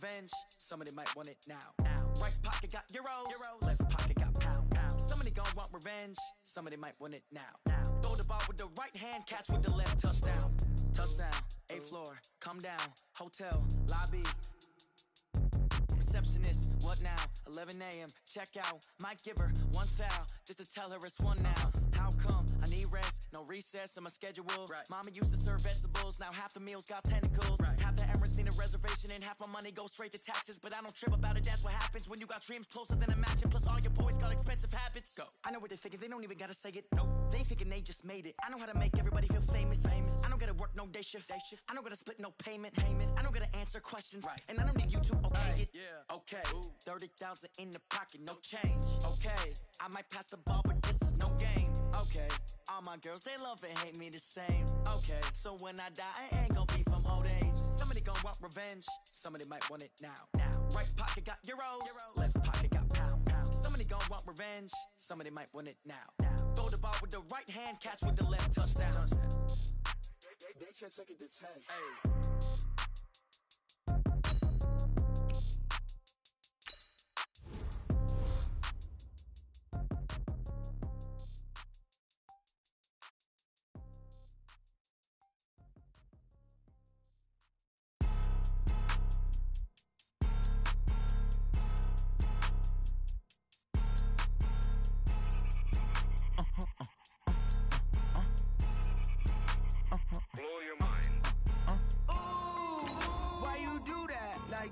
revenge. Somebody might want it now. Right pocket got euros. Left pocket got pounds. Somebody gon' want revenge. Somebody might want it now. Throw the ball with the right hand, catch with the left. Touchdown. Touchdown. 8th floor. Come down. Hotel. Lobby. Receptionist, what now? 11 a.m. Check out. Might give her one foul just to tell her it's one now. How come? I need rest, no recess in my schedule. Right. Mama used to serve vegetables, now half the meals got tentacles. Right. Half the errands need a reservation and half my money goes straight to taxes. But I don't trip about it, that's what happens when you got dreams closer than a mansion. Plus all your boys got expensive habits. Go. I know what they're thinking, they don't even gotta say it. Nope. They thinking they just made it. I know how to make everybody feel famous. I don't gotta work no day shift. I don't gotta split no payment. I don't gotta answer questions. Right. And I don't need you to okay it. Yeah. Okay. 30,000 in the pocket, no change. Okay. I might pass the ball, but this is no game. Okay. All my girls, they love and hate me the same. Okay. So when I die, I ain't gonna be from old age. Somebody gon' want revenge. Somebody might want it now. Right pocket got euros. Left pocket got pounds. Somebody gon' want revenge. Somebody might want it now. Throw the ball with the right hand, catch with the left. Touchdown. They can't take it to 10. Hey.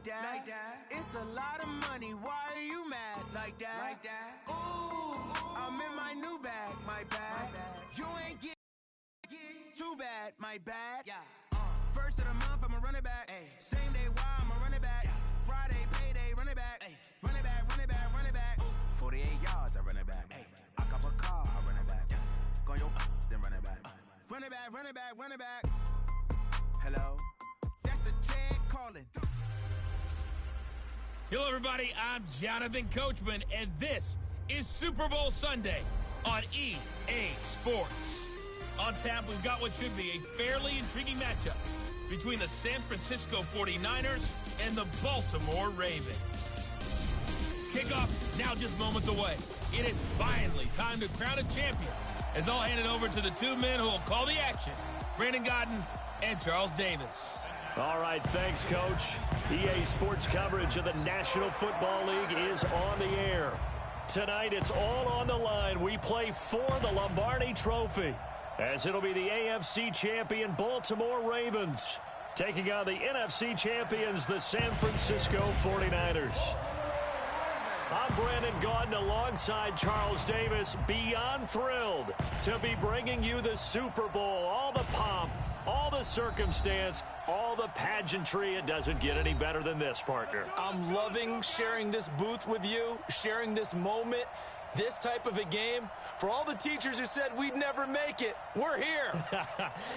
Like that. It's a lot of money. Why are you mad like that? Ooh, I'm in my new bag, my bad. You ain't get too bad, my bad. Yeah. First of the month, I'ma run it back. Ay. Same day, why I'ma run it back. Yeah. Friday, payday, run it back. Ay. Run it back, run it back, run it back. Ooh. 48 yards, I run it back. Ay. I cop a car, I run it back. Yeah. Go your then run it back. Run it back, run it back, run it back. Hello, that's the Chad calling. Hello, everybody. I'm Jonathan Coachman, and this is Super Bowl Sunday on EA Sports. On tap, we've got what should be a fairly intriguing matchup between the San Francisco 49ers and the Baltimore Ravens. Kickoff now just moments away. It is finally time to crown a champion, as I'll hand it over to the two men who will call the action, Brandon Gaudin and Charles Davis. All right, thanks, Coach. EA Sports coverage of the National Football League is on the air. Tonight, it's all on the line. We play for the Lombardi Trophy, as it'll be the AFC champion Baltimore Ravens taking on the NFC champions, the San Francisco 49ers. I'm Brandon Gaudin alongside Charles Davis, beyond thrilled to be bringing you the Super Bowl, all the pomp, all the circumstance, all the pageantry. It doesn't get any better than this, partner. I'm loving sharing this booth with you, sharing this moment, this type of a game. For all the teachers who said we'd never make it, we're here.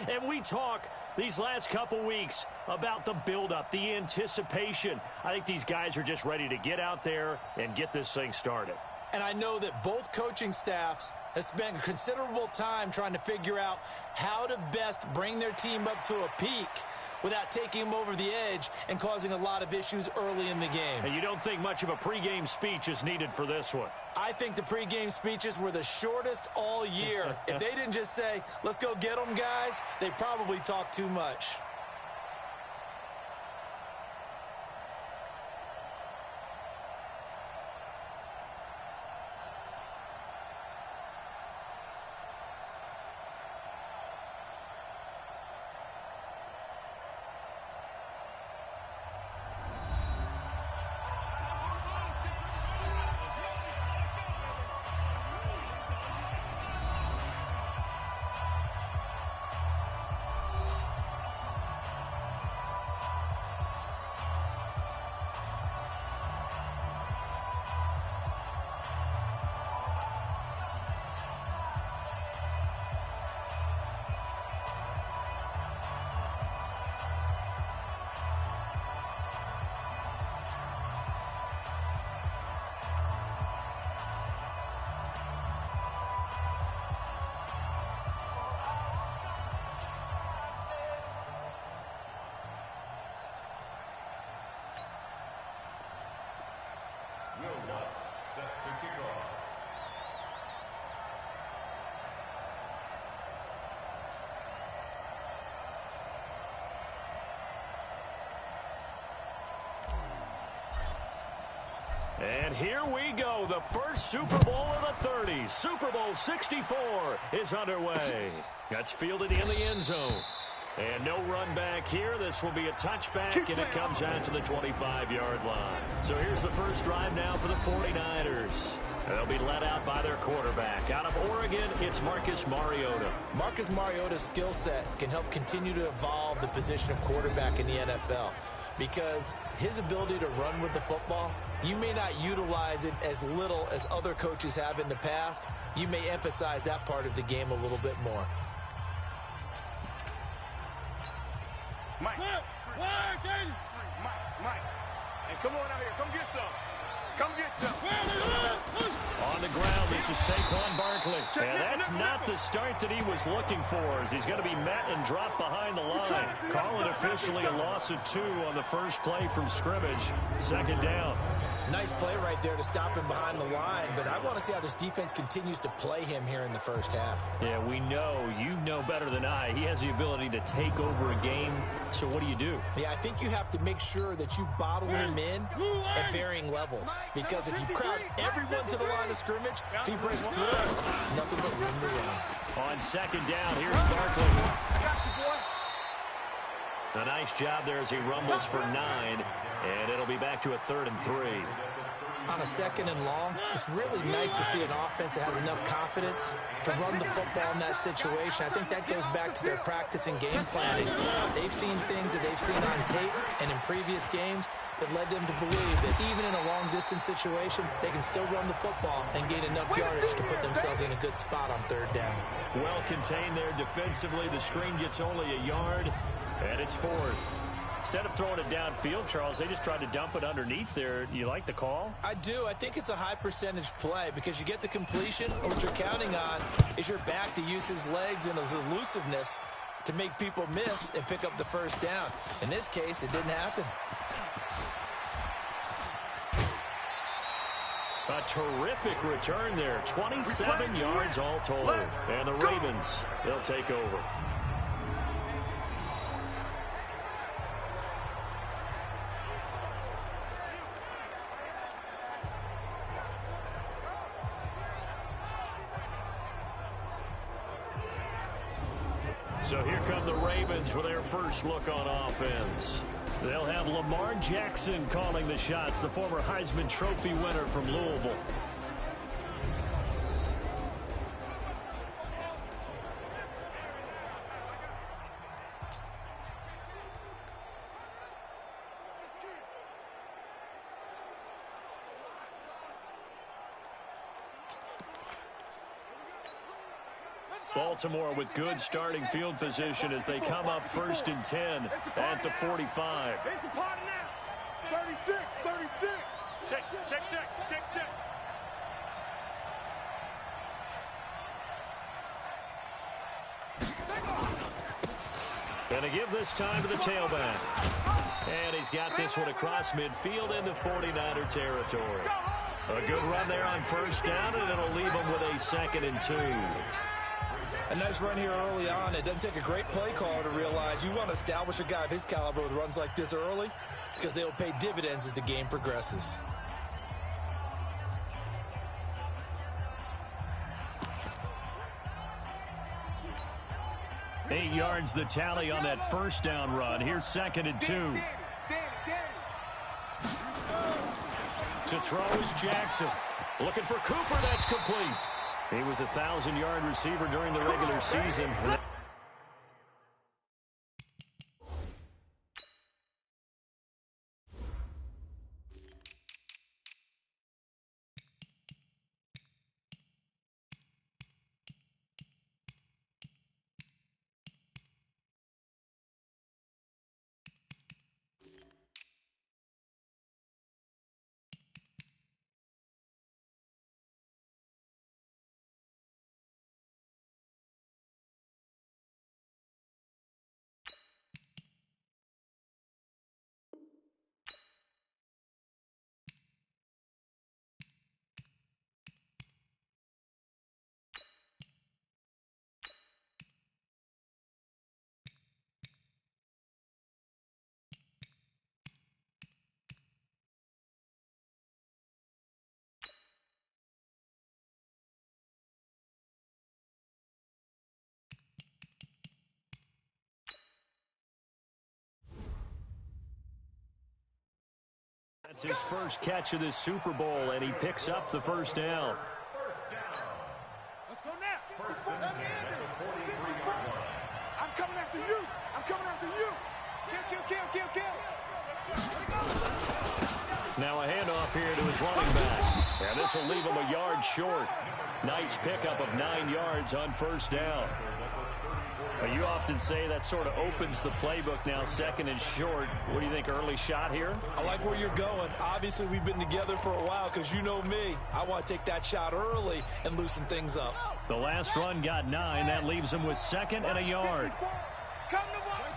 And we talk these last couple weeks about the buildup, the anticipation. I think these guys are just ready to get out there and get this thing started. And I know that both coaching staffs have spent considerable time trying to figure out how to best bring their team up to a peak without taking them over the edge and causing a lot of issues early in the game. And you don't think much of a pregame speech is needed for this one? I think the pregame speeches were the shortest all year. If they didn't just say, let's go get them, guys, they probably talked too much. And here we go. The first Super Bowl of the 30s. Super Bowl 64 is underway. That's fielded in the end zone. And no run back here. This will be a touchback, and it comes out to the 25-yard line. So here's the first drive now for the 49ers. They'll be led out by their quarterback. Out of Oregon, it's Marcus Mariota. Marcus Mariota's skill set can help continue to evolve the position of quarterback in the NFL because his ability to run with the football, you may not utilize it as little as other coaches have in the past. You may emphasize that part of the game a little bit more. Mike. Mike. Hey, come on out here. Come get some. Come get some. On the ground, this is Saquon Barkley. And that's not the start that he was looking for, as he's going to be met and dropped behind the line. Call it officially a loss of 2 on the first play from scrimmage. Second down. Nice play right there to stop him behind the line, but I want to see how this defense continues to play him here in the first half. Yeah, we know. You know better than I. He has the ability to take over a game. So what do? Yeah, I think you have to make sure that you bottle him in at varying levels. Because if you crowd everyone to the line of scrimmage, if he breaks through, there's nothing but room to run. On second down, here's Barkley. I got you, boy. A nice job there as he rumbles for 9. And it'll be back to a 3rd and 3. On a second and long, it's really nice to see an offense that has enough confidence to run the football in that situation. I think that goes back to their practice and game planning. They've seen things that they've seen on tape and in previous games that led them to believe that even in a long-distance situation, they can still run the football and gain enough yardage to put themselves in a good spot on 3rd down. Well contained there defensively. The screen gets only a yard, and it's 4th. Instead of throwing it downfield, Charles, they just tried to dump it underneath there. You like the call? I do. I think it's a high-percentage play because you get the completion, and what you're counting on is your back to use his legs and his elusiveness to make people miss and pick up the first down. In this case, it didn't happen. A terrific return there. 27 yards all told. And the Ravens, they'll take over. So here come the Ravens with their first look on offense. They'll have Lamar Jackson calling the shots, the former Heisman Trophy winner from Louisville. Baltimore with good starting field position as they come up 1st and 10 at the 45. It's a party now. 36. Check. And to give this time to the tailback. And he's got this one across midfield into 49er territory. A good run there on 1st down, and it'll leave him with a 2nd and 2. A nice run here early on. It doesn't take a great play caller to realize you want to establish a guy of his caliber with runs like this early because they'll pay dividends as the game progresses. Eight yards the tally on that 1st down run. Here's 2nd and 2. To throw is Jackson. Looking for Cooper. That's complete. He was a 1,000-yard receiver during the regular season. That's his first catch of this Super Bowl, and he picks up the first down. Let's go now. I'm coming after you. I'm coming after you. Kill. Now a handoff here to his running back. And this will leave him a yard short. Nice pickup of 9 yards on first down. You often say that sort of opens the playbook now, second and short. What do you think, early shot here? I like where you're going. Obviously, we've been together for a while because you know me. I want to take that shot early and loosen things up. The last run got 9. That leaves him with second and a yard. Come to my work.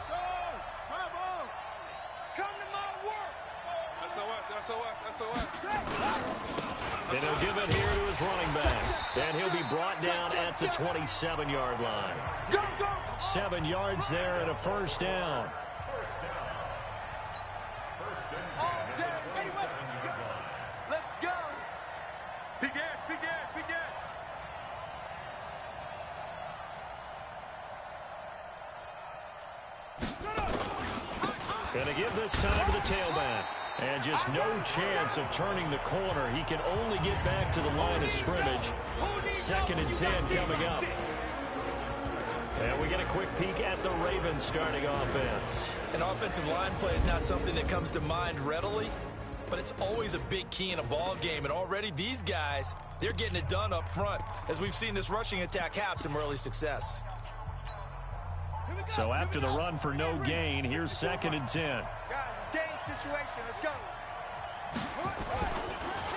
SOS. And he'll give it here to his running back. And he'll be brought down at the 27-yard line. Go. 7 yards there and a first down. Let's go. Big ass. Gonna give this time to the tailback. And just no chance of turning the corner. He can only get back to the line of scrimmage. 2nd and 10 coming up. And we get a quick peek at the Ravens starting offense. An offensive line play is not something that comes to mind readily, but it's always a big key in a ball game. And already these guys, they're getting it done up front, as we've seen this rushing attack have some early success. So after the run for no gain, here's 2nd and 10. Guys, it's game situation. Let's go.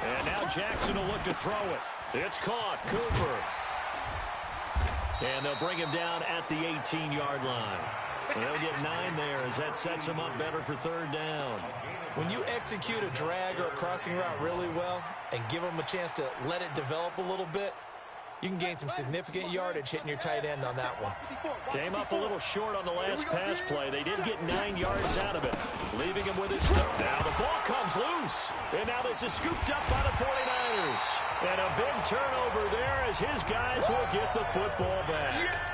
And now Jackson will look to throw it. It's caught. Cooper. And they'll bring him down at the 18-yard line. And they'll get 9 there as that sets him up better for 3rd down. When you execute a drag or a crossing route really well and give them a chance to let it develop a little bit, you can gain some significant yardage hitting your tight end on that one. Came up a little short on the last pass play. They did get 9 yards out of it, leaving him with his stuff. Now the ball comes loose. And now this is scooped up by the 49ers. And a big turnover there as his guys will get the football back.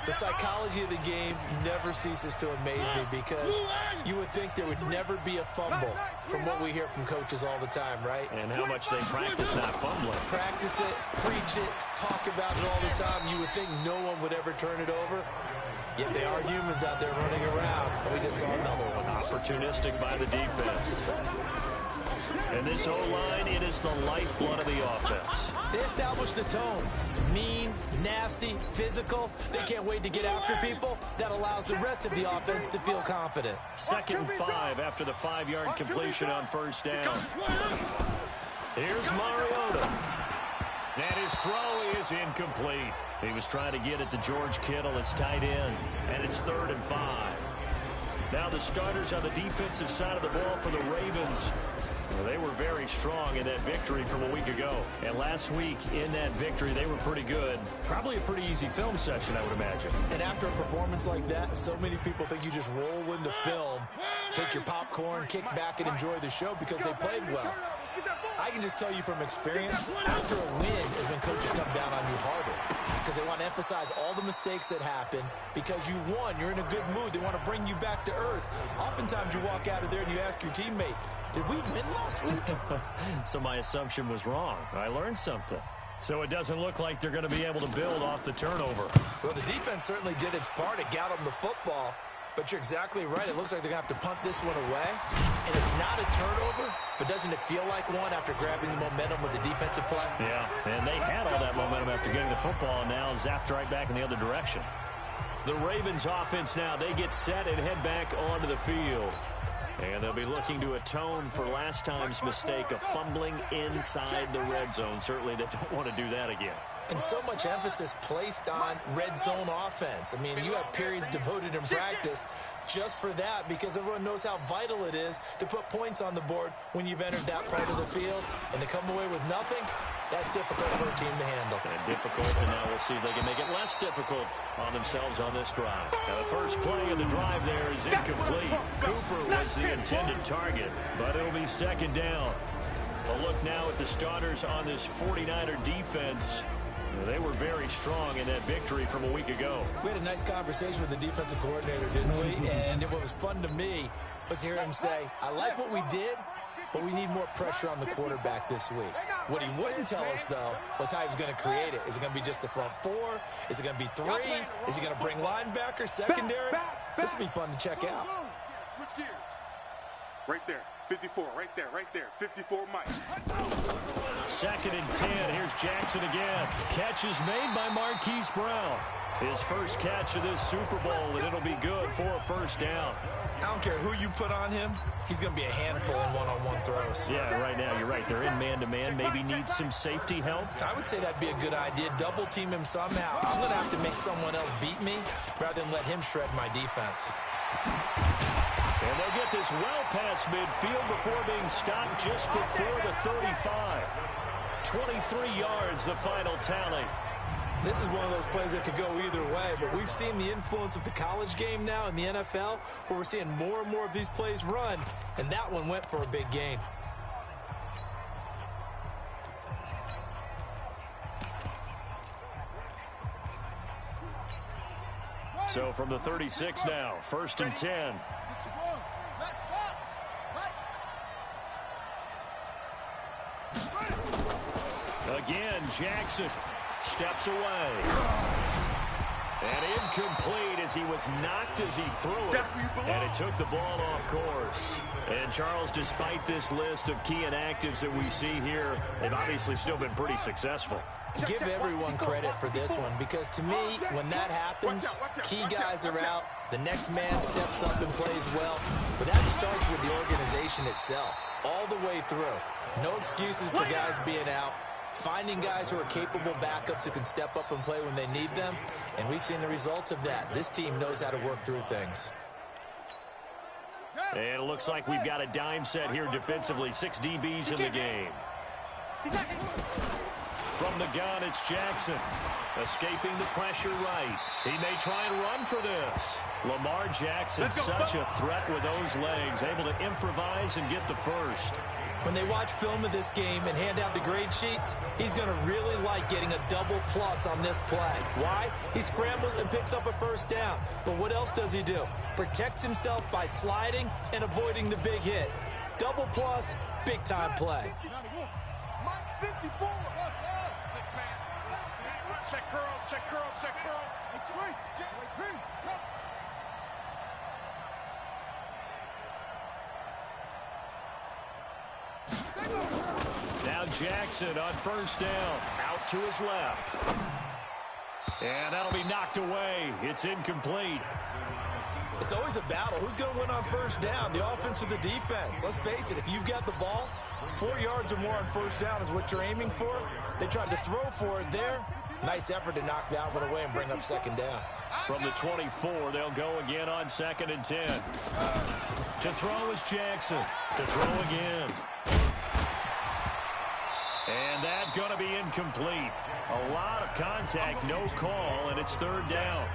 The psychology of the game never ceases to amaze me because you would think there would never be a fumble from what we hear from coaches all the time, right? And how much they practice not fumbling. Practice it, preach it, talk about it all the time. You would think no one would ever turn it over. Yet they are humans out there running around. And we just saw another one. Opportunistic by the defense. And this O-line, it is the lifeblood of the offense. They establish the tone. Mean, nasty, physical. They can't wait to get after people. That allows the rest of the offense to feel confident. 2nd and 5 after the 5-yard completion on first down. Here's Mariota. And his throw is incomplete. He was trying to get it to George Kittle. It's tight end. And it's 3rd and 5. Now the starters on the defensive side of the ball for the Ravens. Well, they were very strong in that victory from a week ago. And last week in that victory, they were pretty good. Probably a pretty easy film session, I would imagine. And after a performance like that, so many people think you just roll into film, take your popcorn, kick back, and enjoy the show because they played well. I can just tell you from experience, after a win is when coaches come down on you harder because they want to emphasize all the mistakes that happen. Because you won, you're in a good mood. They want to bring you back to earth. Oftentimes you walk out of there and you ask your teammate, did we win last week? So my assumption was wrong. I learned something. So it doesn't look like they're going to be able to build off the turnover. Well, the defense certainly did its part. It got them the football. But you're exactly right. It looks like they're going to have to punt this one away. And it's not a turnover, but doesn't it feel like one after grabbing the momentum with the defensive play? Yeah, and they had all that momentum after getting the football and now zapped right back in the other direction. The Ravens offense now, they get set and head back onto the field. And they'll be looking to atone for last time's mistake of fumbling inside the red zone. Certainly they don't want to do that again. And so much emphasis placed on red zone offense. I mean, you have periods devoted in practice just for that because everyone knows how vital it is to put points on the board when you've entered that part of the field. And to come away with nothing, that's difficult for a team to handle. And difficult, and now we'll see if they can make it less difficult on themselves on this drive. Now, the first play of the drive there is incomplete. Cooper was the intended target, but it'll be 2nd down. A look now at the starters on this 49er defense. They were very strong in that victory from a week ago. We had a nice conversation with the defensive coordinator, didn't we? And what was fun to me was hear him say, I like what we did, but we need more pressure on the quarterback this week. What he wouldn't tell us, though, was how he's going to create it. Is it going to be just the front four? Is it going to be three? Is he going to bring linebacker, secondary? This will be fun to check out. Switch gears. Right there. 54, right there, 54, Mike. 2nd and 10. Here's Jackson again. Catch is made by Marquise Brown. His first catch of this Super Bowl, and it'll be good for a first down. I don't care who you put on him. He's going to be a handful in one-on-one throws. Yeah, right now, you're right. They're in man-to-man. Maybe need some safety help. I would say that'd be a good idea. Double team him somehow. I'm going to have to make someone else beat me rather than let him shred my defense. And they'll get this well past midfield before being stopped just before the 35. 23 yards, the final tally. This is one of those plays that could go either way, but we've seen the influence of the college game now in the NFL, where we're seeing more and more of these plays run, and that one went for a big gain. So from the 36 now, 1st and 10. Again, Jackson steps away. And incomplete as he was knocked as he threw it. And it took the ball off course. And Charles, despite this list of key inactives that we see here, they've obviously still been pretty successful. Give everyone credit for this one, because to me, when that happens, key guys are out, the next man steps up and plays well. But that starts with the organization itself, all the way through. No excuses for guys being out. Finding guys who are capable backups who can step up and play when they need them. And we've seen the results of that. This team knows how to work through things. And it looks like we've got a dime set here defensively. 6 DBs in the game. From the gun, it's Jackson. Escaping the pressure right. He may try and run for this. Lamar Jackson, such a threat with those legs. Able to improvise and get the first. When they watch film of this game and hand out the grade sheets, he's going to really like getting a double plus on this play. Why? He scrambles and picks up a first down. But what else does he do? Protects himself by sliding and avoiding the big hit. Double plus, big time play. Mike 54. Check curls, check curls, check curls. It's great. Now Jackson on first down, out to his left. And that'll be knocked away. It's incomplete. It's always a battle. Who's going to win on first down, the offense or the defense? Let's face it, if you've got the ball, 4 yards or more on first down is what you're aiming for. They tried to throw for it there. Nice effort to knock that one away and bring up second down. From the 24, they'll go again on 2nd and 10. To throw is Jackson. To throw again. And that's going to be incomplete. A lot of contact, no call, and it's 3rd down.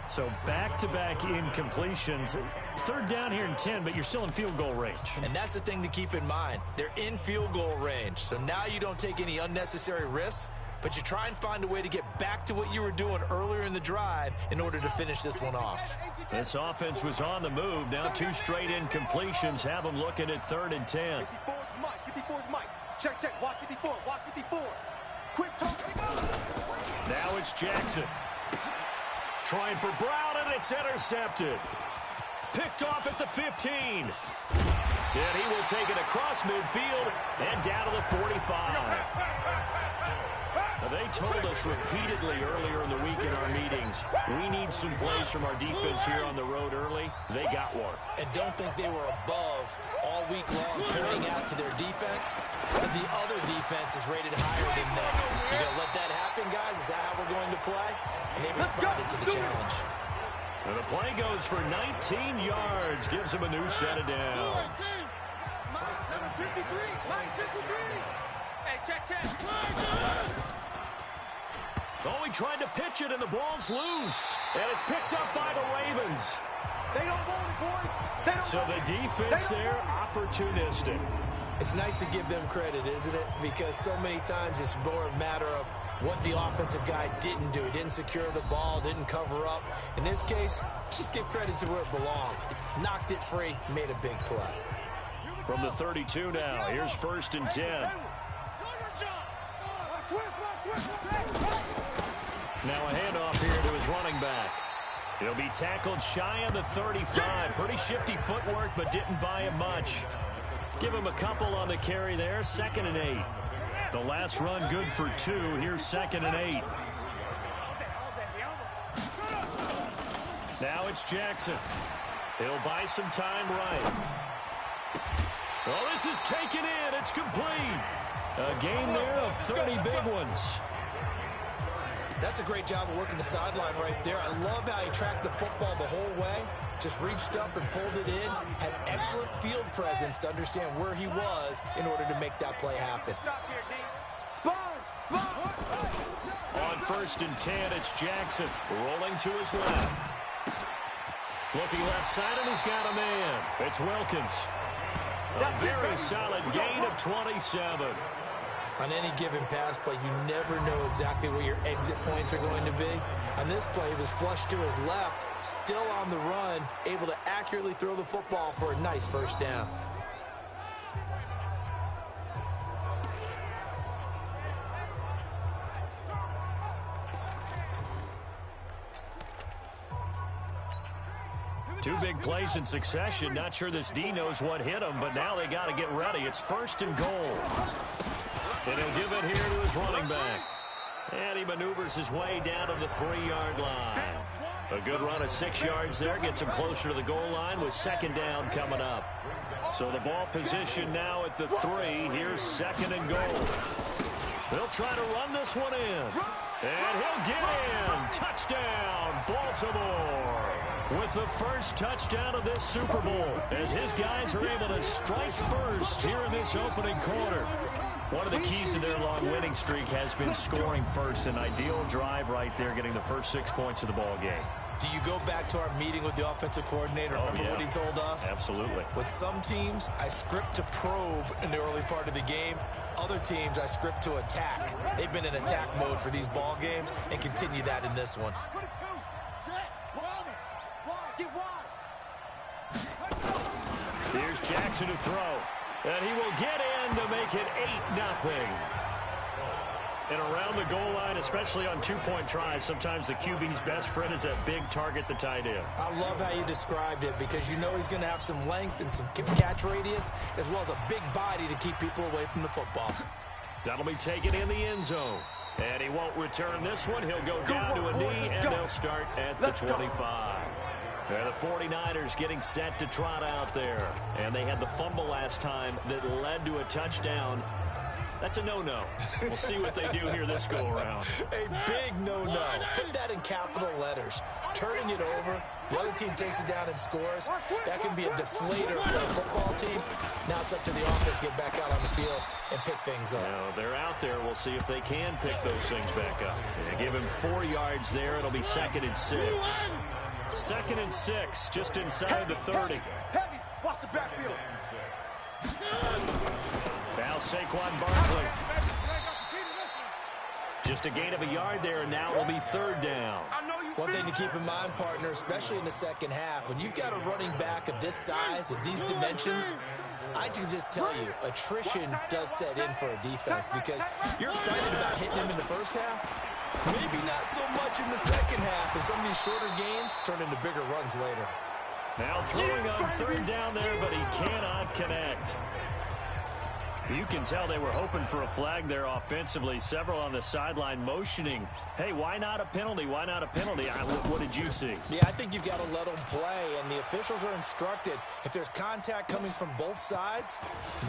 So back-to-back incompletions. 3rd down here in 10, but you're still in field goal range. And that's the thing to keep in mind. They're in field goal range. So now you don't take any unnecessary risks, but you try and find a way to get back to what you were doing earlier in the drive in order to finish this one off. This offense was on the move. Now 2 straight incompletions have them looking at 3rd and 10. 54's Mike. Check. Watch 54. Watch 54. Quick talk. Now it's Jackson. Trying for Brown, and it's intercepted. Picked off at the 15. And he will take it across midfield and down to the 45. They told us repeatedly earlier in the week in our meetings, we need some plays from our defense here on the road early. They got one. And don't think they were above all week long pointing out to their defense, but the other defense is rated higher than them. You're going to let that happen, guys? Is that how we're going to play? And they responded to the challenge. And the play goes for 19 yards, gives him a new set of downs. Number 53. Mike 53. Hey, check. Oh, he tried to pitch it, and the ball's loose. And it's picked up by the Ravens. They don't want it, boys. So the defense there, opportunistic. It's nice to give them credit, isn't it? Because so many times it's more a matter of what the offensive guy didn't do. He didn't secure the ball, didn't cover up. In this case, just give credit to where it belongs. Knocked it free, made a big play. From the 32 now, here's 1st and 10. Now a handoff here to his running back. He'll be tackled shy of the 35. Pretty shifty footwork, but didn't buy him much. Give him a couple on the carry there. 2nd and 8. The last run good for 2. Here's 2nd and 8. Now it's Jackson. He'll buy some time right. Oh, this is taken in. It's complete. A gain there of 30 big ones. That's a great job of working the sideline right there. I love how he tracked the football the whole way. Just reached up and pulled it in. Had excellent field presence to understand where he was in order to make that play happen. On 1st and 10, it's Jackson rolling to his left. Looking left side, and he's got a man. It's Wilkins. A very solid gain of 27. On any given pass play, you never know exactly where your exit points are going to be. On this play, he was flushed to his left, still on the run, able to accurately throw the football for a nice 1st down. Two big plays in succession. Not sure this D knows what hit him, but now they got to get ready. It's 1st and goal. And he'll give it here to his running back. And he maneuvers his way down to the 3-yard line. A good run of 6 yards there. Gets him closer to the goal line with 2nd down coming up. So the ball position now at the 3. Here's 2nd and goal. They'll try to run this one in. And he'll get in. Touchdown, Baltimore. With the first touchdown of this Super Bowl, as his guys are able to strike first here in this opening quarter. One of the keys to their long winning streak has been scoring first. An ideal drive right there, getting the first 6 points of the ball game. Do you go back to our meeting with the offensive coordinator? Remember what he told us? Absolutely. With some teams, I script to probe in the early part of the game. Other teams, I script to attack. They've been in attack mode for these ball games and continue that in this one. Here's Jackson to throw. And he will get in to make it 8-0. And around the goal line, especially on 2-point tries, sometimes the QB's best friend is that big target, the tight end. I love how you described it because you know he's going to have some length and some catch radius as well as a big body to keep people away from the football. That'll be taken in the end zone. And he won't return this one. He'll go down to a knee, and they'll start at the 25. And the 49ers getting set to trot out there. And they had the fumble last time that led to a touchdown. That's a no-no. We'll see what they do here this go-around. A big no-no. Put that in capital letters. Turning it over, the other team takes it down and scores. That can be a deflator for a football team. Now it's up to the offense to get back out on the field and pick things up. Now, they're out there. We'll see if they can pick those things back up. And they give him 4 yards there. It'll be 2nd and 6. 2nd and 6, just inside the 30. Heavy. Watch the backfield. Now Saquon Barkley. Just a gain of a yard there, and now it'll be 3rd down. One thing to keep in mind, partner, especially in the second half, when you've got a running back of this size, of these dimensions, I can just tell you, attrition does set in for a defense because you're excited about hitting him in the first half. Maybe not so much in the second half, and some of these shorter gains turn into bigger runs later. Now throwing on 3rd down there, but he cannot connect. You can tell they were hoping for a flag there offensively. Several on the sideline motioning. Hey, why not a penalty? Why not a penalty? What did you see? Yeah, I think you've got to let them play, and the officials are instructed. If there's contact coming from both sides,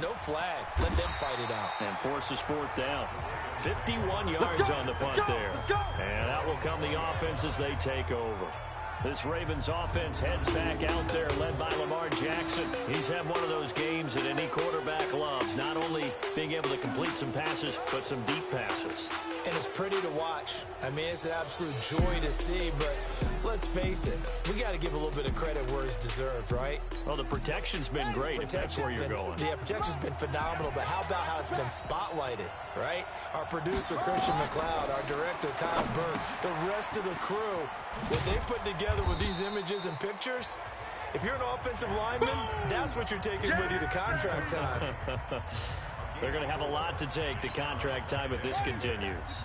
no flag. Let them fight it out. And forces 4th down. 51 yards on the punt there. And out will come the offense as they take over. This Ravens offense heads back out there, led by Lamar Jackson. He's had one of those games that any quarterback loves, not only being able to complete some passes, but some deep passes. And it's pretty to watch. I mean, it's an absolute joy to see, but let's face it, we got to give a little bit of credit where it's deserved, right? Well, the protection's been great, if that's where you're going. The protection's been phenomenal, but how about how it's been spotlighted, right? Our producer, Christian McLeod, our director, Kyle Burke, the rest of the crew, what they put together with these images and pictures, If you're an offensive lineman, that's what you're taking with you to contract time. They're going to have a lot to take to contract time if this continues.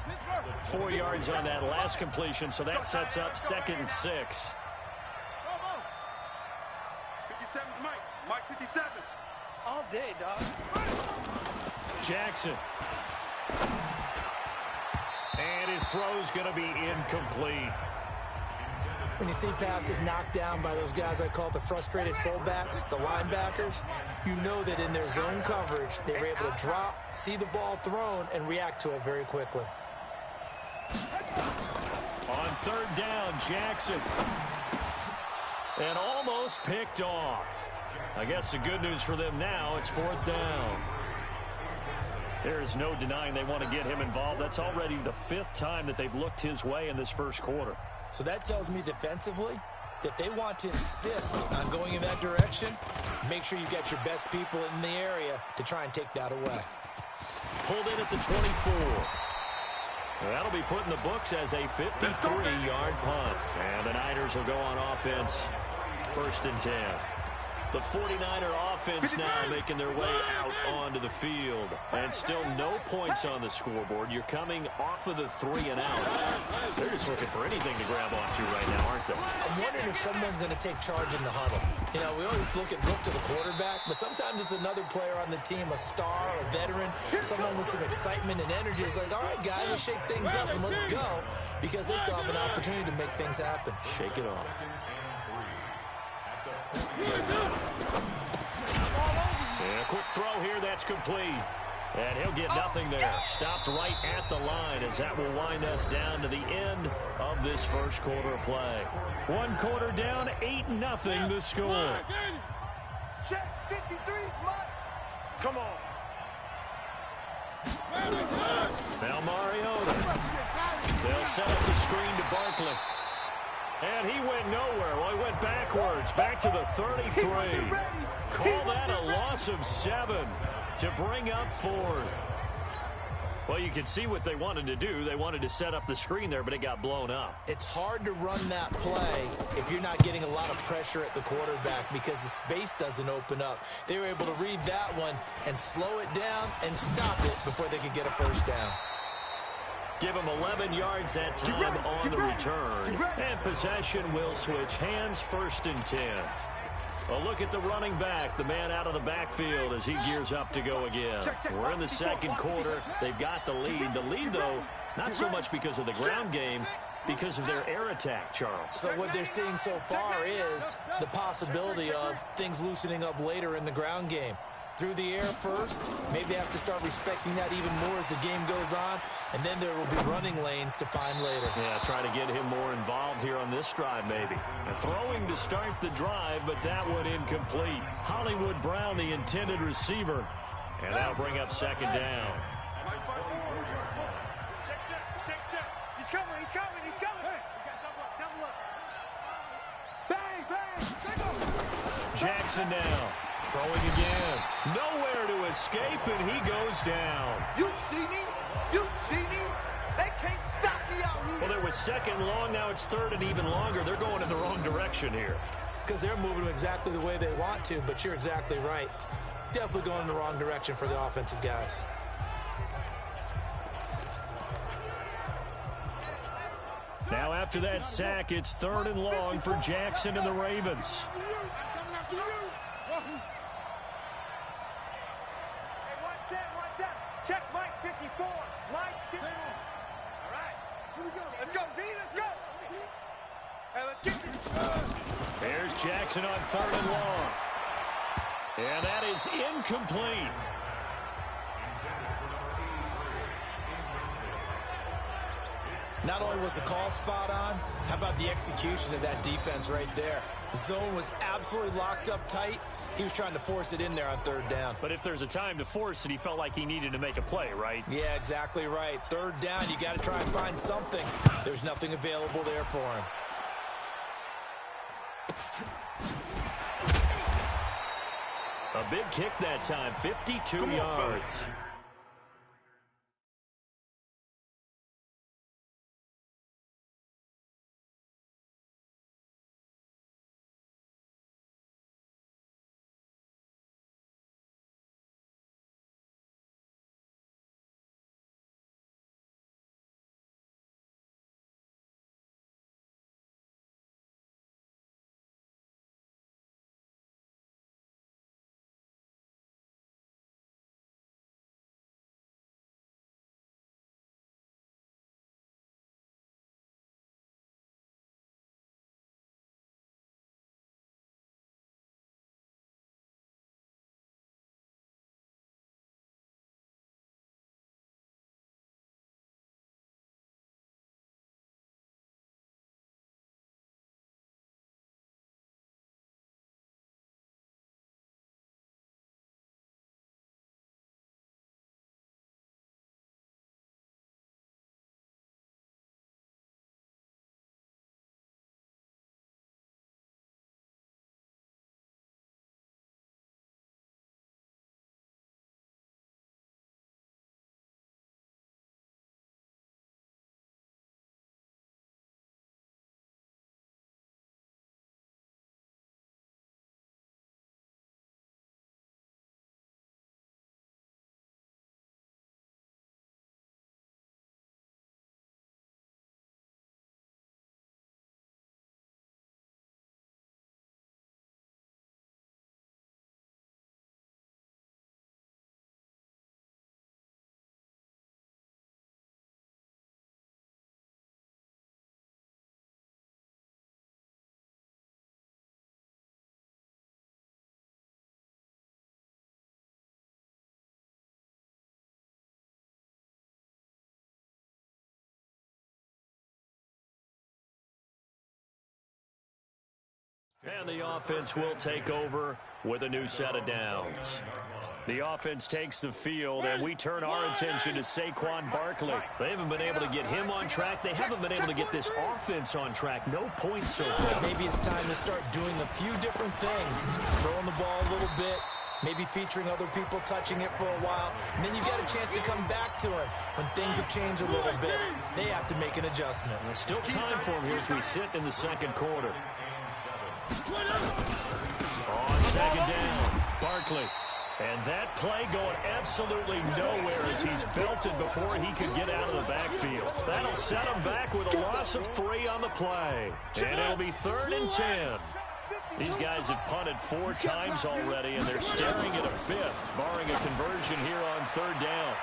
4 yards on that last completion, so that sets up 2nd and 6. 57, Mike 57. All day, dog. Jackson. And his throw's going to be incomplete. When you see passes knocked down by those guys I call the frustrated fullbacks, the linebackers, you know that in their zone coverage, they were able to drop, see the ball thrown, and react to it very quickly. On 3rd down, Jackson. And almost picked off. I guess the good news for them now, it's 4th down. There's no denying they want to get him involved. That's already the 5th time that they've looked his way in this first quarter. So that tells me defensively that they want to insist on going in that direction. Make sure you get your best people in the area to try and take that away. Pulled in at the 24. That'll be put in the books as a 53-yard punt. And the Niners will go on offense, 1st and 10. The 49er offense now making their way out onto the field. And still no points on the scoreboard. You're coming off of the 3 and out. They're just looking for anything to grab onto right now, aren't they? I'm wondering if someone's going to take charge in the huddle. You know, we always look to the quarterback, but sometimes it's another player on the team, a star, a veteran, someone with some excitement and energy. It's like, all right, guys, let's shake things up and let's go, because they still have an opportunity to make things happen. Shake it off. Yeah, quick throw here, that's complete. And he'll get nothing there. Stopped right at the line as that will wind us down to the end of this first quarter of play. 1 quarter down, 8-0 the score. Check 53, Mike. Come on. Now Mariota. They'll set up the screen to Barkley. And he went nowhere. Well, he went backwards, back to the 33. Call that a loss of 7 to bring up 4th. Well, you can see what they wanted to do. They wanted to set up the screen there, but it got blown up. It's hard to run that play if you're not getting a lot of pressure at the quarterback because the space doesn't open up. They were able to read that one and slow it down and stop it before they could get a 1st down. Give him 11 yards that time on the return. And possession will switch hands, 1st and 10. A look at the running back, the man out of the backfield as he gears up to go again. We're in the 2nd quarter. They've got the lead. The lead, though, not so much because of the ground game, because of their air attack, Charles. So what they're seeing so far is the possibility of things loosening up later in the ground game. Through the air first, maybe have to start respecting that even more as the game goes on, and then there will be running lanes to find later. Yeah, try to get him more involved here on this drive maybe. Throwing to start the drive, but that one incomplete. Hollywood Brown, the intended receiver, and that'll bring up 2nd down. Check. He's coming. Hey. Double up. Bang. Jackson now. Throwing again. Nowhere to escape, and he goes down. You see me? They can't stop me out here. Well, it was 2nd long. Now it's 3rd and even longer. They're going in the wrong direction here. Because they're moving them exactly the way they want to, but you're exactly right. Definitely going in the wrong direction for the offensive guys. Now after that sack, it's 3rd and long for Jackson and the Ravens. Check Mike 54. Mike 54. All right. Here we go. Let's go, D. Let's go. Hey, let's get this. There's Jackson on 3rd and long. And that is incomplete. Not only was the call spot on, how about the execution of that defense right there? The zone was absolutely locked up tight. He was trying to force it in there on 3rd down. But if there's a time to force it, he felt like he needed to make a play, right? Yeah, exactly right. 3rd down, you got to try and find something. There's nothing available there for him. A big kick that time, 52 yards. And the offense will take over with a new set of downs. The offense takes the field, and we turn our attention to Saquon Barkley. They haven't been able to get him on track. They haven't been able to get this offense on track. No points so far. Maybe it's time to start doing a few different things. Throwing the ball a little bit, maybe featuring other people touching it for a while, and then you get a chance to come back to it when things have changed a little bit. They have to make an adjustment. There's still time for him here as we sit in the second quarter. On second down, Barkley. And that play going absolutely nowhere as he's belted before he could get out of the backfield. That'll set him back with a loss of 3 on the play. And it'll be 3rd and 10. These guys have punted 4 times already, and they're staring at a 5th, barring a conversion here on 3rd down.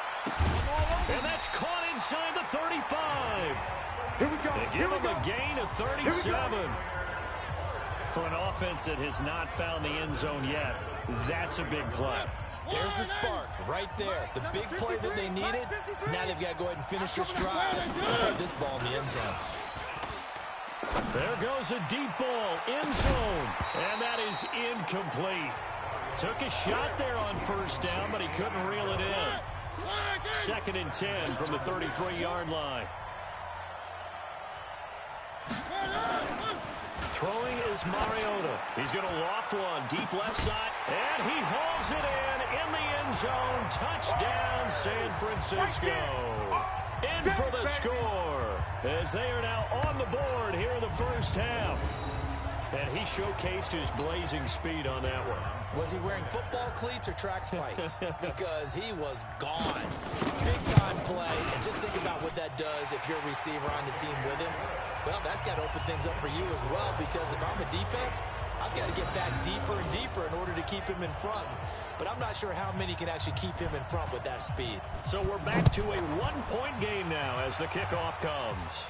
And that's caught inside the 35. Here we go. They give him a gain of 37. For an offense that has not found the end zone yet, that's a big play. There's the spark right there. The big play that they needed. Now they've got to go ahead and finish their stride and put this ball in the end zone. There goes a deep ball, end zone, and that is incomplete. Took a shot there on 1st down, but he couldn't reel it in. 2nd and 10 from the 33-yard line. Throwing is Mariota. He's going to loft one deep left side, and he hauls it in the end zone. Touchdown, San Francisco. In for the score as they are now on the board here in the first half. And he showcased his blazing speed on that one. Was he wearing football cleats or track spikes? Because he was gone. Big-time play, and just think about what that does if you're a receiver on the team with him. Well, that's got to open things up for you as well, because if I'm a defense, I've got to get back deeper and deeper in order to keep him in front. But I'm not sure how many can actually keep him in front with that speed. So we're back to a 1-point game now as the kickoff comes.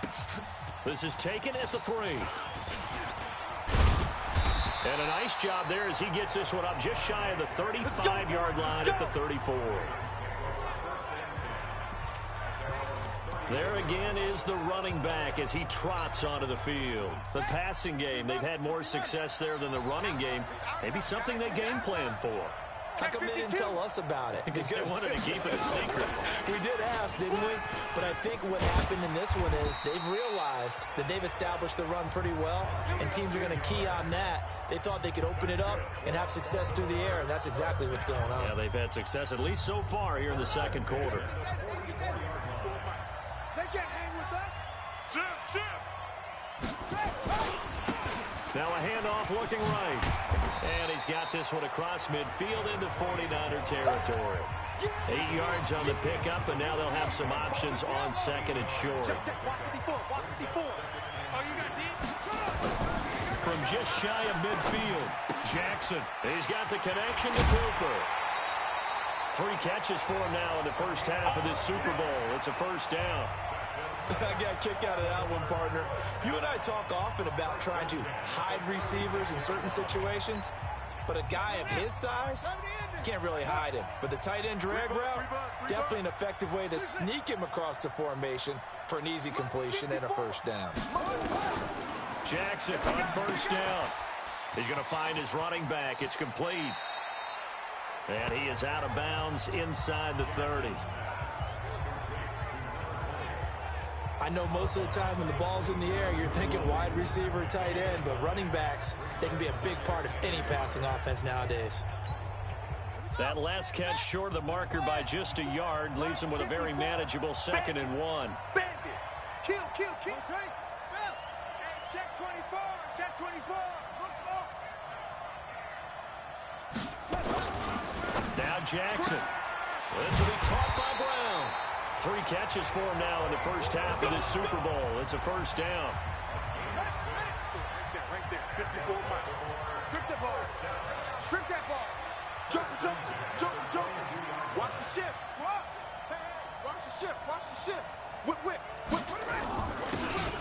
This is taken at the 3. And a nice job there as he gets this one up just shy of the 35-yard line at the 34. There again is the running back as he trots onto the field. The passing game, they've had more success there than the running game. Maybe something they game plan for. How come they didn't tell us about it? Because they wanted to keep it a secret. We did ask, didn't we? But I think what happened in this one is they've realized that they've established the run pretty well, and teams are going to key on that. They thought they could open it up and have success through the air, and that's exactly what's going on. Yeah, they've had success at least so far here in the second quarter. They can't hang with us. Shift. Now a handoff looking right. And he's got this one across midfield into 49er territory. 8 yards on the pickup, and now they'll have some options on 2nd and short. From just shy of midfield, Jackson. He's got the connection to Cooper. 3 catches for him now in the first half of this Super Bowl. It's a first down. I got a kick out of that one, partner. You and I talk often about trying to hide receivers in certain situations, but a guy of his size can't really hide him. But the tight end drag route, definitely an effective way to sneak him across the formation for an easy completion and a first down. Jackson on first down. He's going to find his running back. It's complete. And he is out of bounds inside the 30. I know most of the time when the ball's in the air, you're thinking wide receiver, tight end, but running backs, they can be a big part of any passing offense nowadays. That last catch short of the marker by just a yard leaves him with a very manageable 2nd and 1. Bandit. Kill. Take. Hey, check 24. Check 24. Smoke. Now Jackson. This will be caught by Brown. 3 catches for him now in the first half of this Super Bowl. It's a first down. Right there. 54 miles. Strip that ball. Strip that ball. Jump. Watch the shift. Hey, watch the shift. Whip.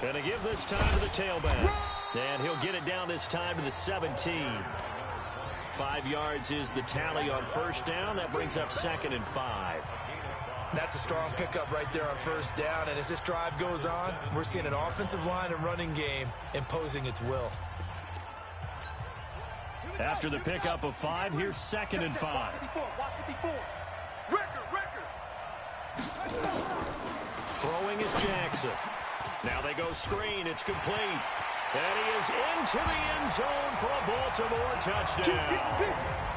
And to give this time to the tailback. And he'll get it down this time to the 17. 5 yards is the tally on first down. That brings up 2nd and 5. That's a strong pickup right there on first down, and as this drive goes on, we're seeing an offensive line and running game imposing its will. After the pickup of 5, here's 2nd and 5. Throwing is Jackson. Now they go screen. It's complete. And he is into the end zone for a Baltimore touchdown.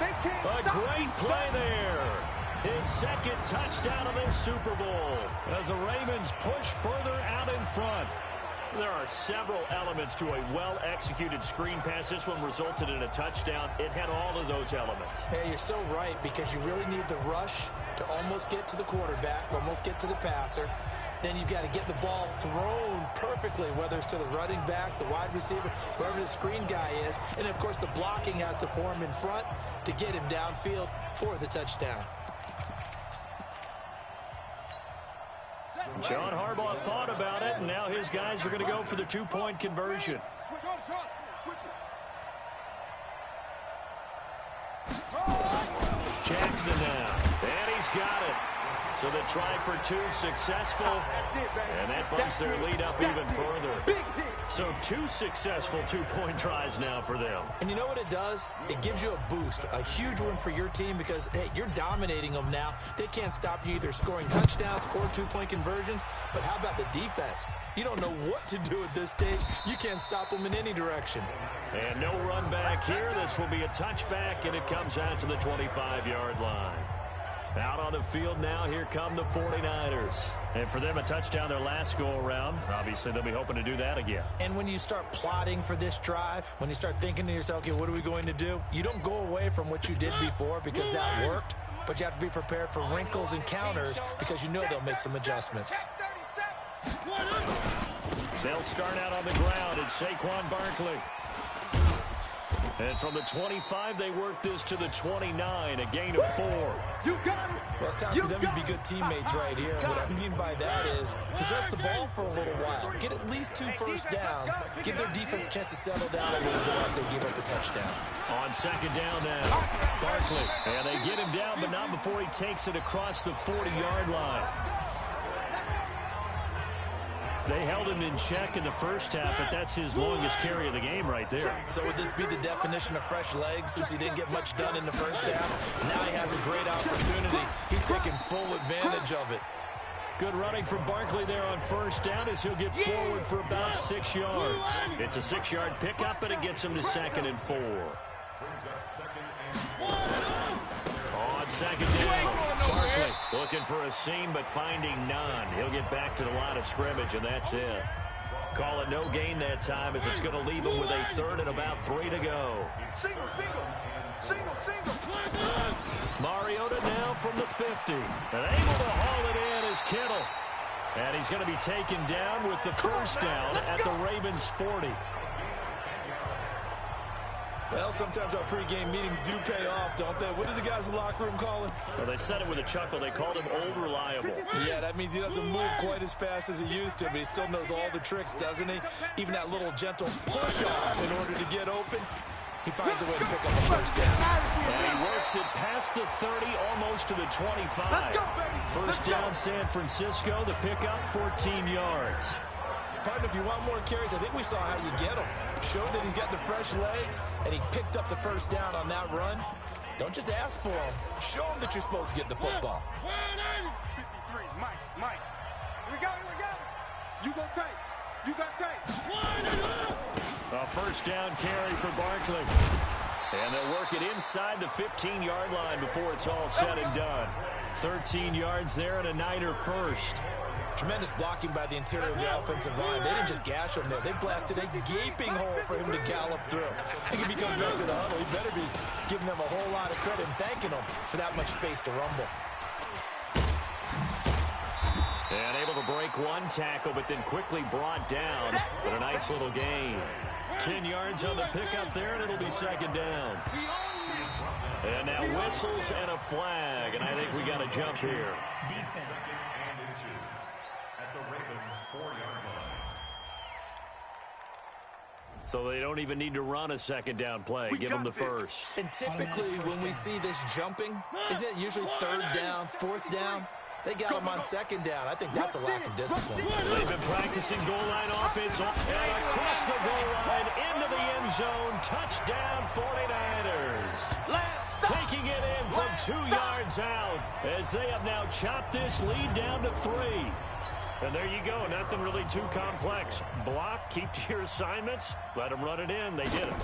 A great play there. His 2nd touchdown of this Super Bowl as the Ravens push further out in front. There are several elements to a well-executed screen pass. This one resulted in a touchdown. It had all of those elements. Hey, you're so right, because you really need the rush to almost get to the quarterback, almost get to the passer. Then you've got to get the ball thrown perfectly, whether it's to the running back, the wide receiver, whoever the screen guy is. And, of course, the blocking has to form in front to get him downfield for the touchdown. John Harbaugh thought about it, and now his guys are going to go for the 2-point conversion. Jackson now, and he's got it. So the try for 2 successful, and that bumps their lead up even further. So 2 successful 2-point tries now for them. And you know what it does? It gives you a boost, a huge one for your team, because, hey, you're dominating them now. They can't stop you either scoring touchdowns or 2-point conversions. But how about the defense? You don't know what to do at this stage. You can't stop them in any direction. And no run back here. This will be a touchback, and it comes out to the 25-yard line. Out on the field now, here come the 49ers. And for them, a touchdown their last go-around. Obviously, they'll be hoping to do that again. And when you start plotting for this drive, when you start thinking to yourself, okay, what are we going to do? You don't go away from what you did before because that worked, but you have to be prepared for wrinkles and counters because you know they'll make some adjustments. They'll start out on the ground. It's Saquon Barkley. And from the 25, they work this to the 29, a gain of 4. Well, it's time for them to be good teammates right here. And what I mean by that is possess the ball for a little while. Get at least 2 first downs. Give their defense a chance to settle down a little bit after they give up a touchdown. On 2nd down now, Barkley. And they get him down, but not before he takes it across the 40-yard line. They held him in check in the first half, but that's his longest carry of the game right there. So would this be the definition of fresh legs since he didn't get much done in the first half? Now he has a great opportunity. He's taking full advantage of it. Good running from Barkley there on 1st down as he'll get forward for about 6 yards. It's a 6-yard pickup, and it gets him to 2nd and 4. On 2nd down, Barkley looking for a seam but finding none. He'll get back to the line of scrimmage, and that's it. Call it no gain that time as it's going to leave him with a 3rd and about 3 to go. Single. Mariota now from the 50. And able to haul it in is Kittle. And he's going to be taken down with the 1st down at the Ravens' 40. Well, sometimes our pregame meetings do pay off, don't they? What do the guys in the locker room call him? Well, they said it with a chuckle. They called him Old Reliable. Yeah, that means he doesn't move quite as fast as he used to, but he still knows all the tricks, doesn't he? Even that little gentle push-off in order to get open. He finds a way to pick up a 1st down. And he works it past the 30, almost to the 25. 1st down, San Francisco. The pickup, 14 yards. Partner, if you want more carries, I think we saw how you get them. Showed that he's got the fresh legs, and he picked up the 1st down on that run. Don't just ask for them. Show them that you're supposed to get the football. 53, Mike. Here we go. You go tight. You got tight. A 1st down carry for Barkley. And they'll work it inside the 15-yard line before it's all said and done. 13 yards there and a Niner first. Tremendous blocking by the interior of the offensive line. They didn't just gash him there. They blasted a gaping hole for him to gallop through. I think if he comes back to the huddle, he better be giving them a whole lot of credit and thanking them for that much space to rumble. And able to break one tackle, but then quickly brought down with a nice little gain. 10 yards on the pickup there, and it'll be 2nd down. And now whistles and a flag, and I think we got a jump here. Defense. At the Ravens' 4-yard line. So they don't even need to run a 2nd down play. Give them the 1st. And typically when we see this jumping, isn't it usually 3rd down, 4th down? They got him on second down. I think that's a lack of discipline. They've been practicing goal line offense and across the goal line into the end zone. Touchdown 49ers. Taking it in from 2 yards out as they have now chopped this lead down to 3. And there you go. Nothing really too complex. Block, keep to your assignments, let them run it in. They did it.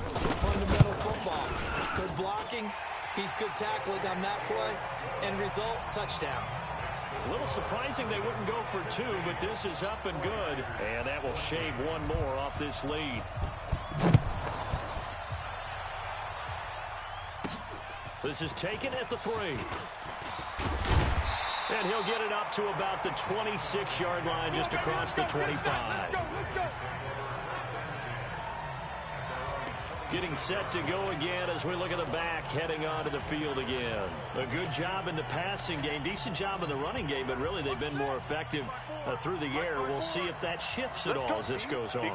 Fundamental football. Good blocking beats good tackling on that play. End result, touchdown. A little surprising they wouldn't go for 2, but this is up and good. And that will shave one more off this lead. This is taken at the 3. And he'll get it up to about the 26-yard line, just across the 25. Getting set to go again as we look at the back heading onto the field again. A good job in the passing game, decent job in the running game, but really they've been more effective through the air. We'll see if that shifts at all as this goes on.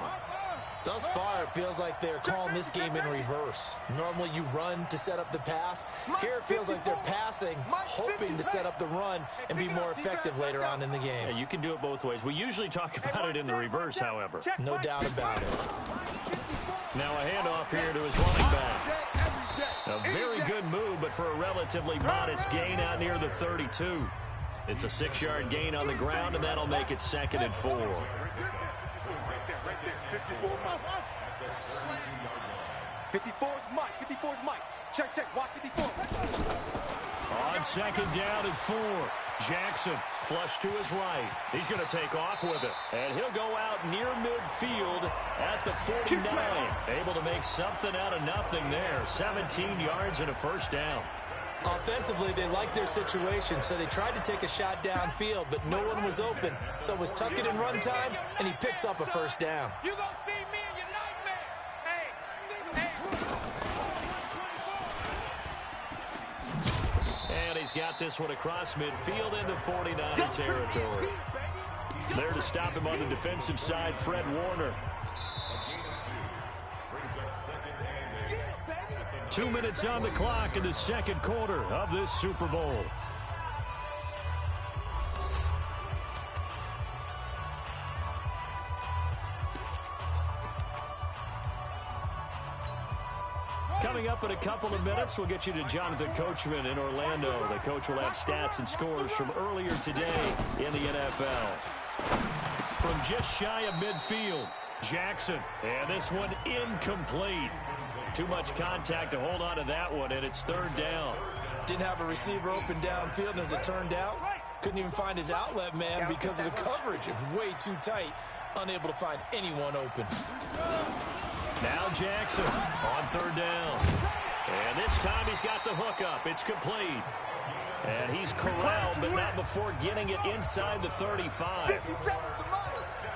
Thus far, it feels like they're calling this game in reverse. Normally you run to set up the pass. Here it feels like they're passing, hoping to set up the run and be more effective later on in the game. Yeah, you can do it both ways. We usually talk about it in the reverse, however. No doubt about it. Now a handoff here to his running back. A very good move, but for a relatively modest gain out near the 32. It's a 6-yard gain on the ground, and that'll make it 2nd and 4. 54 is Mike. 54 is Mike. Check, check. Watch 54. On 2nd down and 4. Jackson flush to his right. He's going to take off with it. And he'll go out near midfield at the 49. Able to make something out of nothing there. 17 yards and a first down. Offensively, they liked their situation, so they tried to take a shot downfield, but no one was open. So it was tuck it in run time, and he picks up a first down. You gonna see me in your nightmares. And he's got this one across midfield into 49er territory. There to stop him on the defensive side, Fred Warner. 2 minutes on the clock in the second quarter of this Super Bowl. Coming up in a couple of minutes, we'll get you to Jonathan Coachman in Orlando. The coach will have stats and scores from earlier today in the NFL. From just shy of midfield, Jackson. And this one incomplete. Too much contact to hold on to that one, and it's 3rd down. Didn't have a receiver open downfield, and as it turned out, couldn't even find his outlet man because of the coverage. It was way too tight, unable to find anyone open. Now Jackson on 3rd down. And this time he's got the hook up. It's complete. And he's corralled, but not before getting it inside the 35.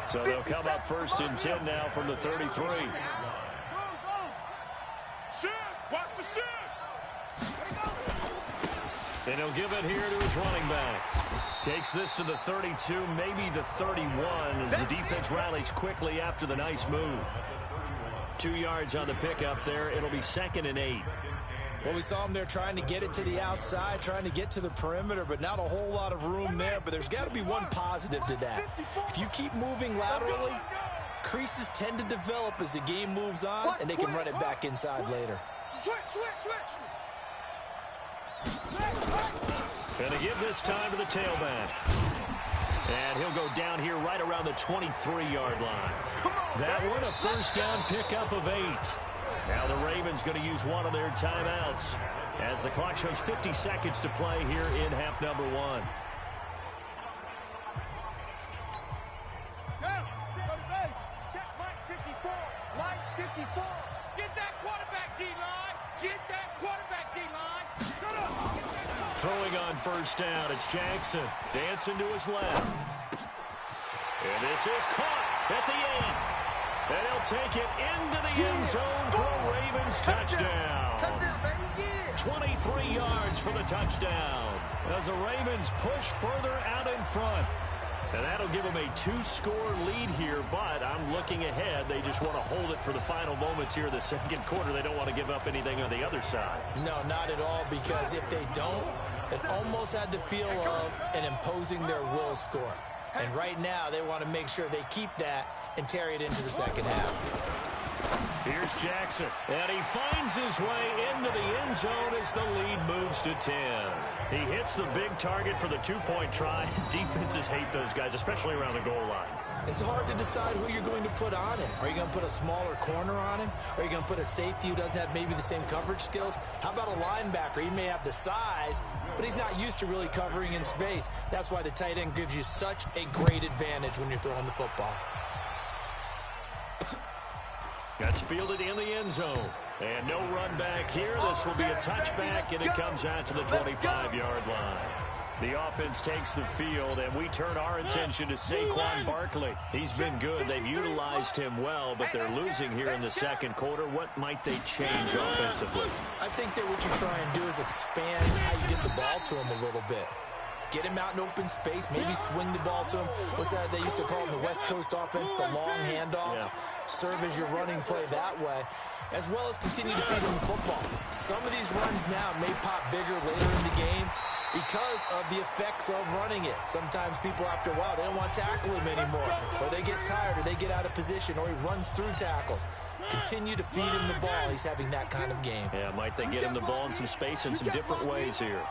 So they'll come up 1st and 10 now from the 33. Watch the shoot. And he'll give it here to his running back. Takes this to the 32, maybe the 31, as the defense rallies quickly after the nice move. 2 yards on the pickup there. It'll be 2nd and 8. Well, we saw him there trying to get it to the outside, trying to get to the perimeter, but not a whole lot of room there. But there's got to be one positive to that. If you keep moving laterally, creases tend to develop as the game moves on, and they can run it back inside later. Gonna give this time to the tailback. And he'll go down here right around the 23-yard line. That one, a first down pickup of 8. Now the Ravens going to use one of their timeouts as the clock shows 50 seconds to play here in half number 1. Check Mike 54. Mike 54. Get that quarterback, D-line. Get that quarterback, D-line. Throwing on first down, it's Jackson. Dancing to his left. And this is caught at the 8. And he'll take it into the end zone for a Ravens touchdown. 23 yards for the touchdown as the Ravens push further out in front. And that'll give them a 2-score lead here, but I'm looking ahead. They just want to hold it for the final moments here in the second quarter. They don't want to give up anything on the other side. No, not at all, because if they don't, It almost had the feel of an imposing their will score. And right now, they want to make sure they keep that and carry it into the second half. Here's Jackson, and he finds his way into the end zone as the lead moves to 10. He hits the big target for the two-point try. Defenses hate those guys, especially around the goal line. It's hard to decide who you're going to put on him. Are you going to put a smaller corner on him? Are you going to put a safety who doesn't have maybe the same coverage skills? How about a linebacker? He may have the size, but he's not used to really covering in space. That's why the tight end gives you such a great advantage when you're throwing the football. That's fielded in the end zone. And no run back here. This will be a touchback, and it comes out to the 25-yard line. The offense takes the field, and we turn our attention to Saquon Barkley. He's been good. They've utilized him well, but they're losing here in the second quarter. What might they change offensively? I think that what you try and do is expand how you get the ball to him a little bit. Get him out in open space, maybe swing the ball to him. What's that they used to call in the West Coast offense, the long handoff? Yeah. Serve as your running play that way, as well as continue to feed him the football. Some of these runs now may pop bigger later in the game because of the effects of running it. Sometimes people, after a while, they don't want to tackle him anymore, or they get tired, or they get out of position, or he runs through tackles. Continue to feed him the ball. He's having that kind of game. Yeah, might they get him the ball in some space in some different ways here.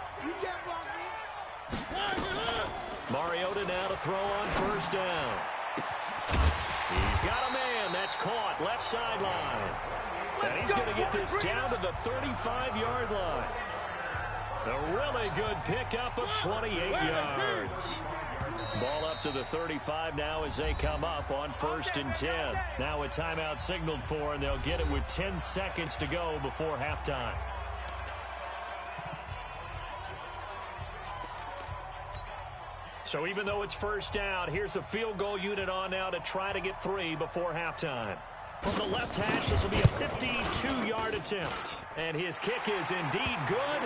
Mariota now to throw on first down. He's got a man. That's caught. Left sideline. And he's going to get this down to the 35-yard line. A really good pickup of 28 yards. Ball up to the 35 now as they come up on 1st and 10. Now a timeout signaled for, and they'll get it with 10 seconds to go before halftime. So even though it's first down, here's the field goal unit on now to try to get 3 before halftime. From the left hash, this will be a 52-yard attempt. And his kick is indeed good.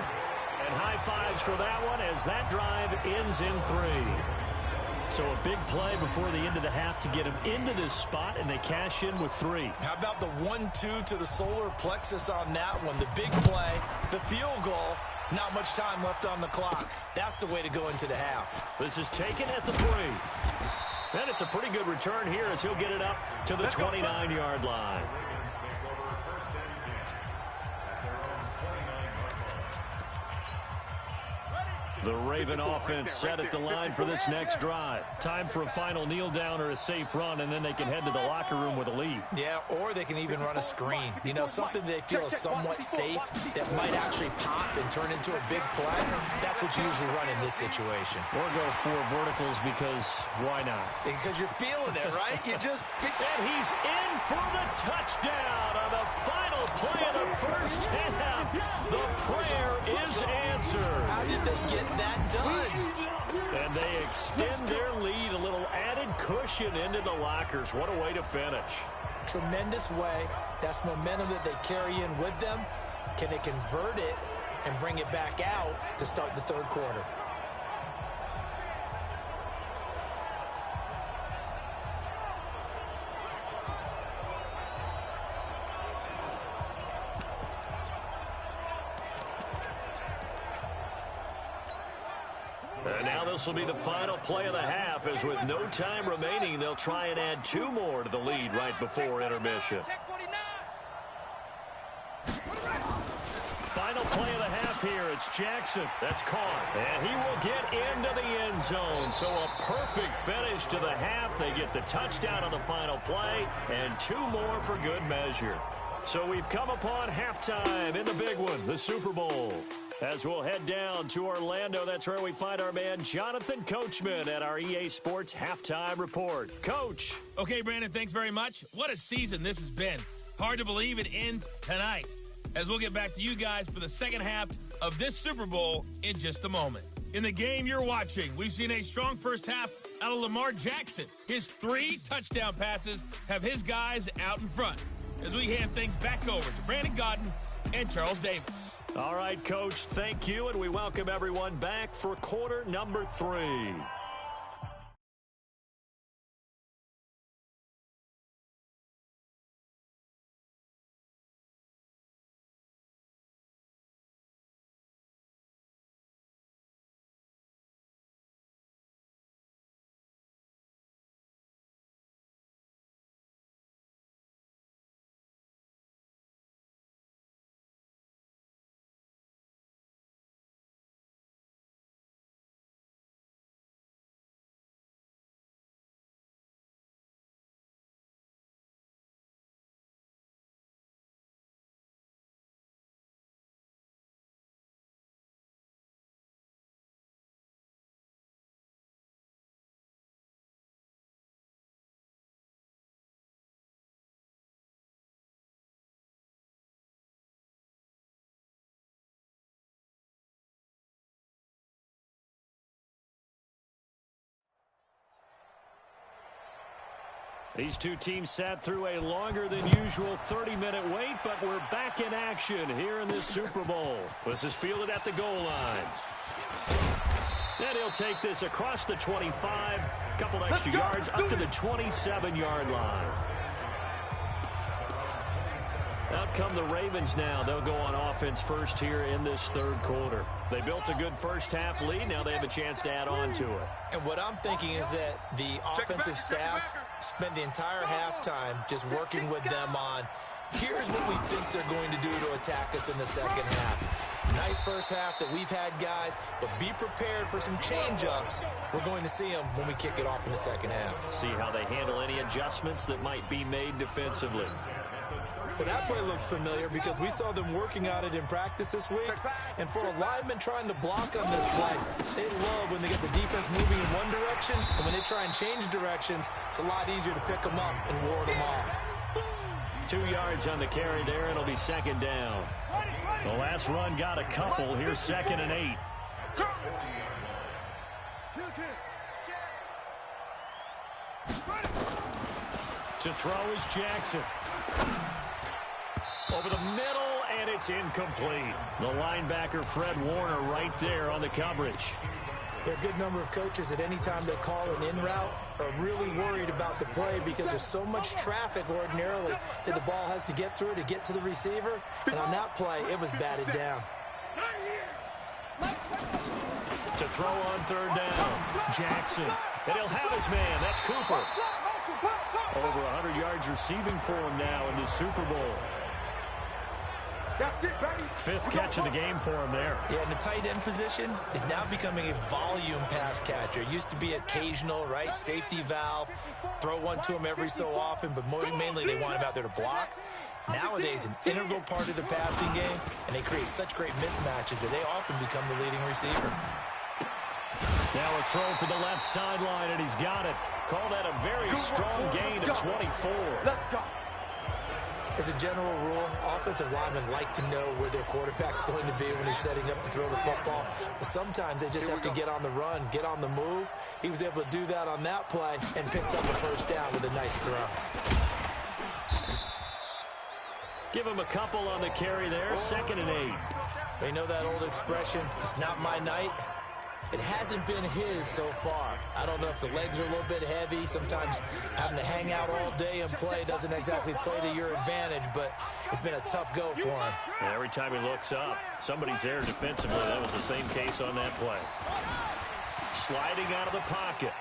And high fives for that one as that drive ends in 3. So a big play before the end of the half to get him into this spot, and they cash in with 3. How about the 1-2 to the solar plexus on that one? The big play, the field goal. Not much time left on the clock. That's the way to go into the half. This is taken at the 3. And it's a pretty good return here as he'll get it up to the 29-yard line. The Raven offense set at the line for this next drive. Time for a final kneel down or a safe run, and then they can head to the locker room with a lead. Yeah, or they can even run a screen. You know, something they feel is somewhat safe that might actually pop and turn into a big play. That's what you usually run in this situation. Or go 4 verticals because why not? Because you're feeling it, right? You just... And he's in for the touchdown on the final play of the first half. The prayer is answered. How did they get that done? And they extend their lead, a little added cushion into the lockers. What a way to finish. Tremendous way. That's momentum that they carry in with them. Can they convert it and bring it back out to start the third quarter? And now this will be the final play of the half, as with no time remaining, they'll try and add 2 more to the lead right before intermission. Final play of the half here. It's Jackson. That's caught. And he will get into the end zone. So a perfect finish to the half. They get the touchdown on the final play, and 2 more for good measure. So we've come upon halftime in the big one, the Super Bowl. As we'll head down to Orlando, that's where we find our man Jonathan Coachman at our EA Sports Halftime Report. Coach. Okay, Brandon, thanks very much. What a season this has been. Hard to believe it ends tonight, as we'll get back to you guys for the second half of this Super Bowl in just a moment. In the game you're watching, we've seen a strong first half out of Lamar Jackson. His 3 touchdown passes have his guys out in front, as we hand things back over to Brandon Gaudin and Charles Davis. All right, Coach, thank you, and we welcome everyone back for quarter number 3. These two teams sat through a longer than usual 30-minute wait, but we're back in action here in this Super Bowl. This is fielded at the goal line. And he'll take this across the 25, couple extra yards up to the 27-yard line. Out come the Ravens now. They'll go on offense first here in this third quarter. They built a good first-half lead. Now they have a chance to add on to it. And what I'm thinking is that the offensive staff spent the entire halftime just working with them on, here's what we think they're going to do to attack us in the second half. Nice first half that we've had, guys, but be prepared for some change-ups. We're going to see them when we kick it off in the second half. See how they handle any adjustments that might be made defensively. Well, that play looks familiar because we saw them working on it in practice this week. And for a lineman trying to block on this play, they love when they get the defense moving in one direction. And when they try and change directions, it's a lot easier to pick them up and ward them off. 2 yards on the carry there. It'll be second down. The last run got a couple. Here's 2nd and 8. To throw is Jackson. Over the middle, and it's incomplete. The linebacker, Fred Warner, right there on the coverage. There are a good number of coaches at any time they call an in route are really worried about the play because there's so much traffic ordinarily that the ball has to get through to get to the receiver. And on that play, it was batted down. To throw on third down, Jackson. And he'll have his man. That's Cooper. Over 100 yards receiving for him now in the Super Bowl. That's it, baby. 5th catch of the game for him there. Yeah, and the tight end position is now becoming a volume pass catcher. It used to be occasional, right? Safety valve. Throw one to him every so often, but mainly they want him out there to block. Nowadays, an integral part of the passing game, and they create such great mismatches that they often become the leading receiver. Now a throw for the left sideline, and he's got it. Call that a very strong gain of 24. Let's go. As a general rule, offensive linemen like to know where their quarterback's going to be when he's setting up to throw the football. But sometimes they just have to get on the run, get on the move. He was able to do that on that play and picks up a first down with a nice throw. Give him a couple on the carry there. 2nd and 8. They know that old expression, it's not my night. It hasn't been his so far. I don't know if the legs are a little bit heavy. Sometimes having to hang out all day and play doesn't exactly play to your advantage, but it's been a tough go for him. And every time he looks up, somebody's there defensively. That was the same case on that play. Sliding out of the pocket.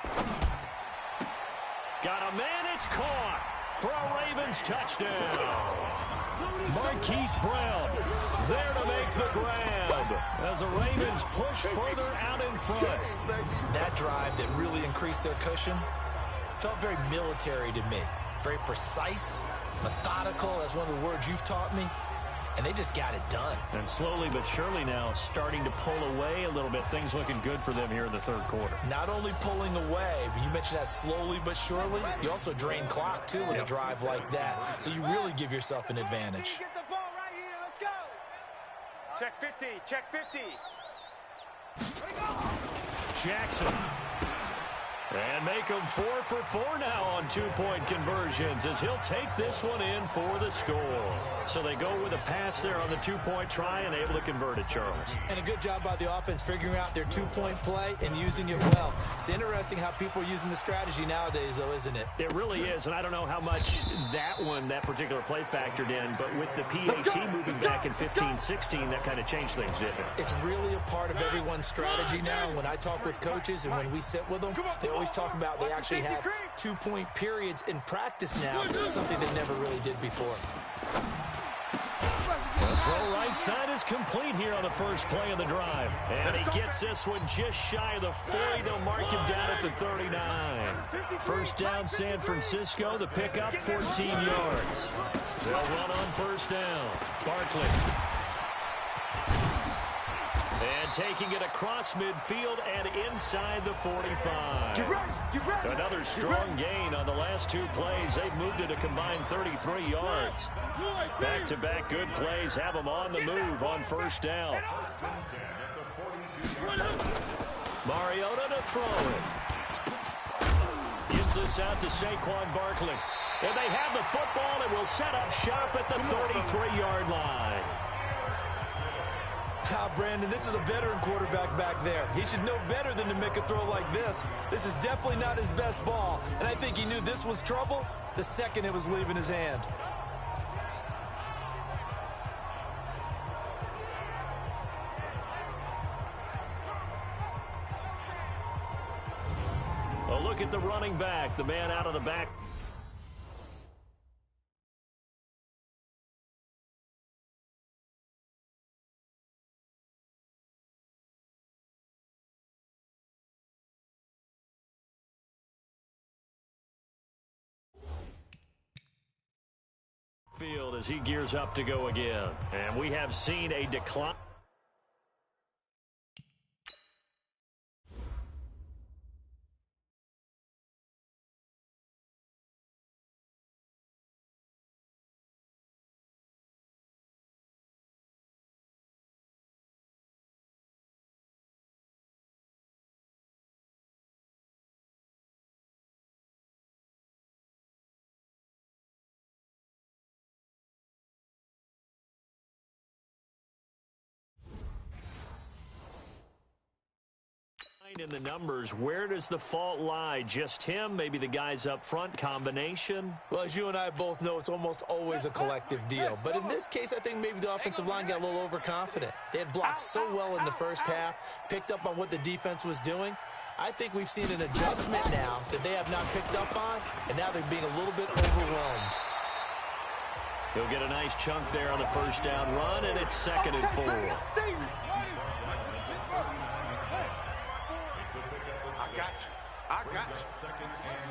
Got a man, it's caught for a Ravens touchdown. Marquise Brown there to make the grab as the Ravens push further out in front. That drive that really increased their cushion felt very military to me. Very precise, methodical, that's one of the words you've taught me. And they just got it done. And slowly but surely now starting to pull away a little bit. Things looking good for them here in the third quarter. Not only pulling away, but you mentioned that slowly but surely. You also drain clock, too, with a drive like that. So you really give yourself an advantage. Get the ball right here. Let's go. Check 50. Check 50. Jackson. And make them 4 for 4 now on two-point conversions as he'll take this one in for the score. So they go with a pass there on the two-point try and able to convert it, Charles. And a good job by the offense figuring out their two-point play and using it well. It's interesting how people are using the strategy nowadays, though, isn't it? It really is, and I don't know how much that particular play factored in, but with the PAT moving back in 15-16, that kind of changed things, didn't it? It's really a part of everyone's strategy now. When I talk with coaches and when we sit with them, they always talk about they actually have two-point periods in practice now, something they never really did before. The throw right side is complete here on the first play of the drive. And he gets this one just shy of the 40. They'll mark him down at the 39. First down, San Francisco. The pickup, 14 yards. They'll run on first down. Barkley. And taking it across midfield and inside the 45. Another strong gain on the last two plays. They've moved it a combined 33 yards. Back-to-back good plays have them on the move on first down. Mariota to throw it. Rolls this out to Saquon Barkley. And they have the football and will set up shop at the 33-yard line. Brandon, this is a veteran quarterback back there. He should know better than to make a throw like this. This is definitely not his best ball, and I think he knew this was trouble the second it was leaving his hand. A look at the running back, the man out of the back. Field as he gears up to go again. And we have seen a decline. In the numbers, where does the fault lie? Just him? Maybe the guys up front? Combination? Well, as you and I both know, it's almost always a collective deal. But in this case, I think maybe the offensive line got a little overconfident. They had blocked so well in the first half, picked up on what the defense was doing. I think we've seen an adjustment now that they have not picked up on, and now they're being a little bit overwhelmed. He'll get a nice chunk there on the first down run, and it's 2nd and 4. I got you. 2nd and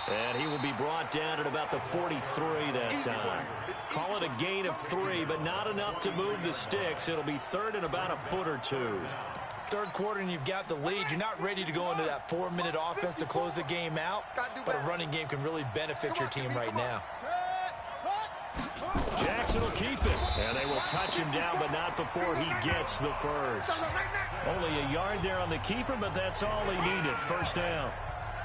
4. And he will be brought down at about the 43 that time. Call it a gain of 3, but not enough to move the sticks. It'll be 3rd and about a foot or 2. Third quarter and you've got the lead. You're not ready to go into that 4-minute offense to close the game out, but a running game can really benefit your team right now. Jackson will keep it, and they will touch him down, but not before he gets the first. Only a yard there on the keeper, but that's all he needed. First down.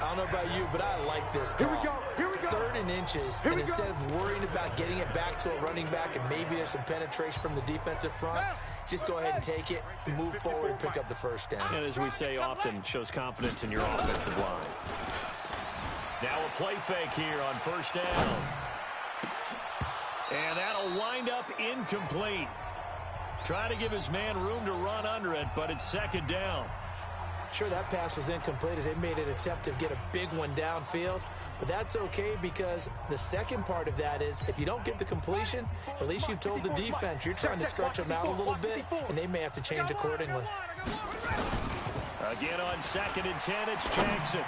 I don't know about you, but I like this call. Here we go. 3rd and inches, and instead of worrying about getting it back to a running back and maybe there's some penetration from the defensive front, just go ahead and take it, move forward, and pick up the first down. And as we say often, shows confidence in your offensive line. Now a play fake here on first down. And that'll wind up incomplete. Trying to give his man room to run under it, but it's 2nd down. Sure, that pass was incomplete as they made an attempt to get a big one downfield, but that's okay because the second part of that is if you don't get the completion, at least you've told the defense you're trying to stretch them out a little bit, and they may have to change accordingly. Again on 2nd and 10, it's Jackson.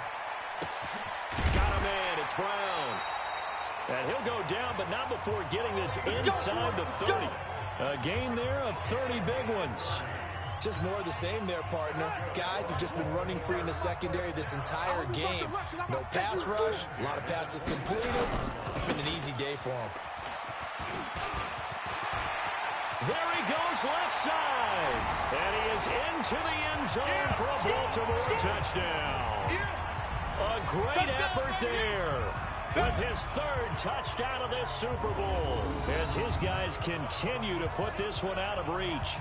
Got a man, it's Brown. And he'll go down, but not before getting this inside the 30. A gain there of 30 big ones. Just more of the same there, partner. Guys have just been running free in the secondary this entire game. No pass rush, a lot of passes completed. Been an easy day for them. There he goes left side. And he is into the end zone for a Baltimore touchdown. A great effort there. With his 3rd touchdown of this Super Bowl, as his guys continue to put this one out of reach.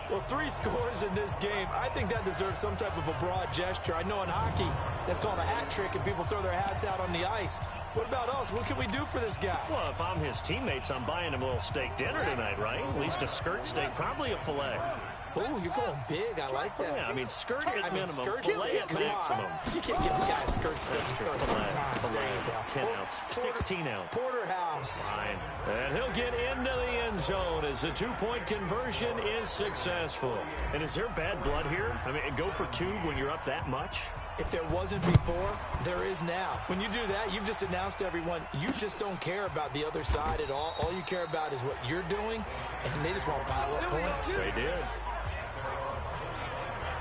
Well, 3 scores in this game. I think that deserves some type of a broad gesture. I know in hockey, that's called a hat trick, and people throw their hats out on the ice. What about us? What can we do for this guy? Well, if I'm his teammates, I'm buying him a little steak dinner tonight, right? At least a skirt steak, probably a filet. Oh, you're going big. I like that. Yeah, I mean, skirt at minimum, skirt filet at maximum. You can't give the guy a skirt steak. Filet, 10 ounce, 16 ounce. Porterhouse. Fine. And he'll get into the end zone as the 2-point conversion is successful. And is there bad blood here? I mean, go for 2 when you're up that much? If there wasn't before, there is now. When you do that, you've just announced to everyone, you just don't care about the other side at all. All you care about is what you're doing, and they just want to pile up points. They did.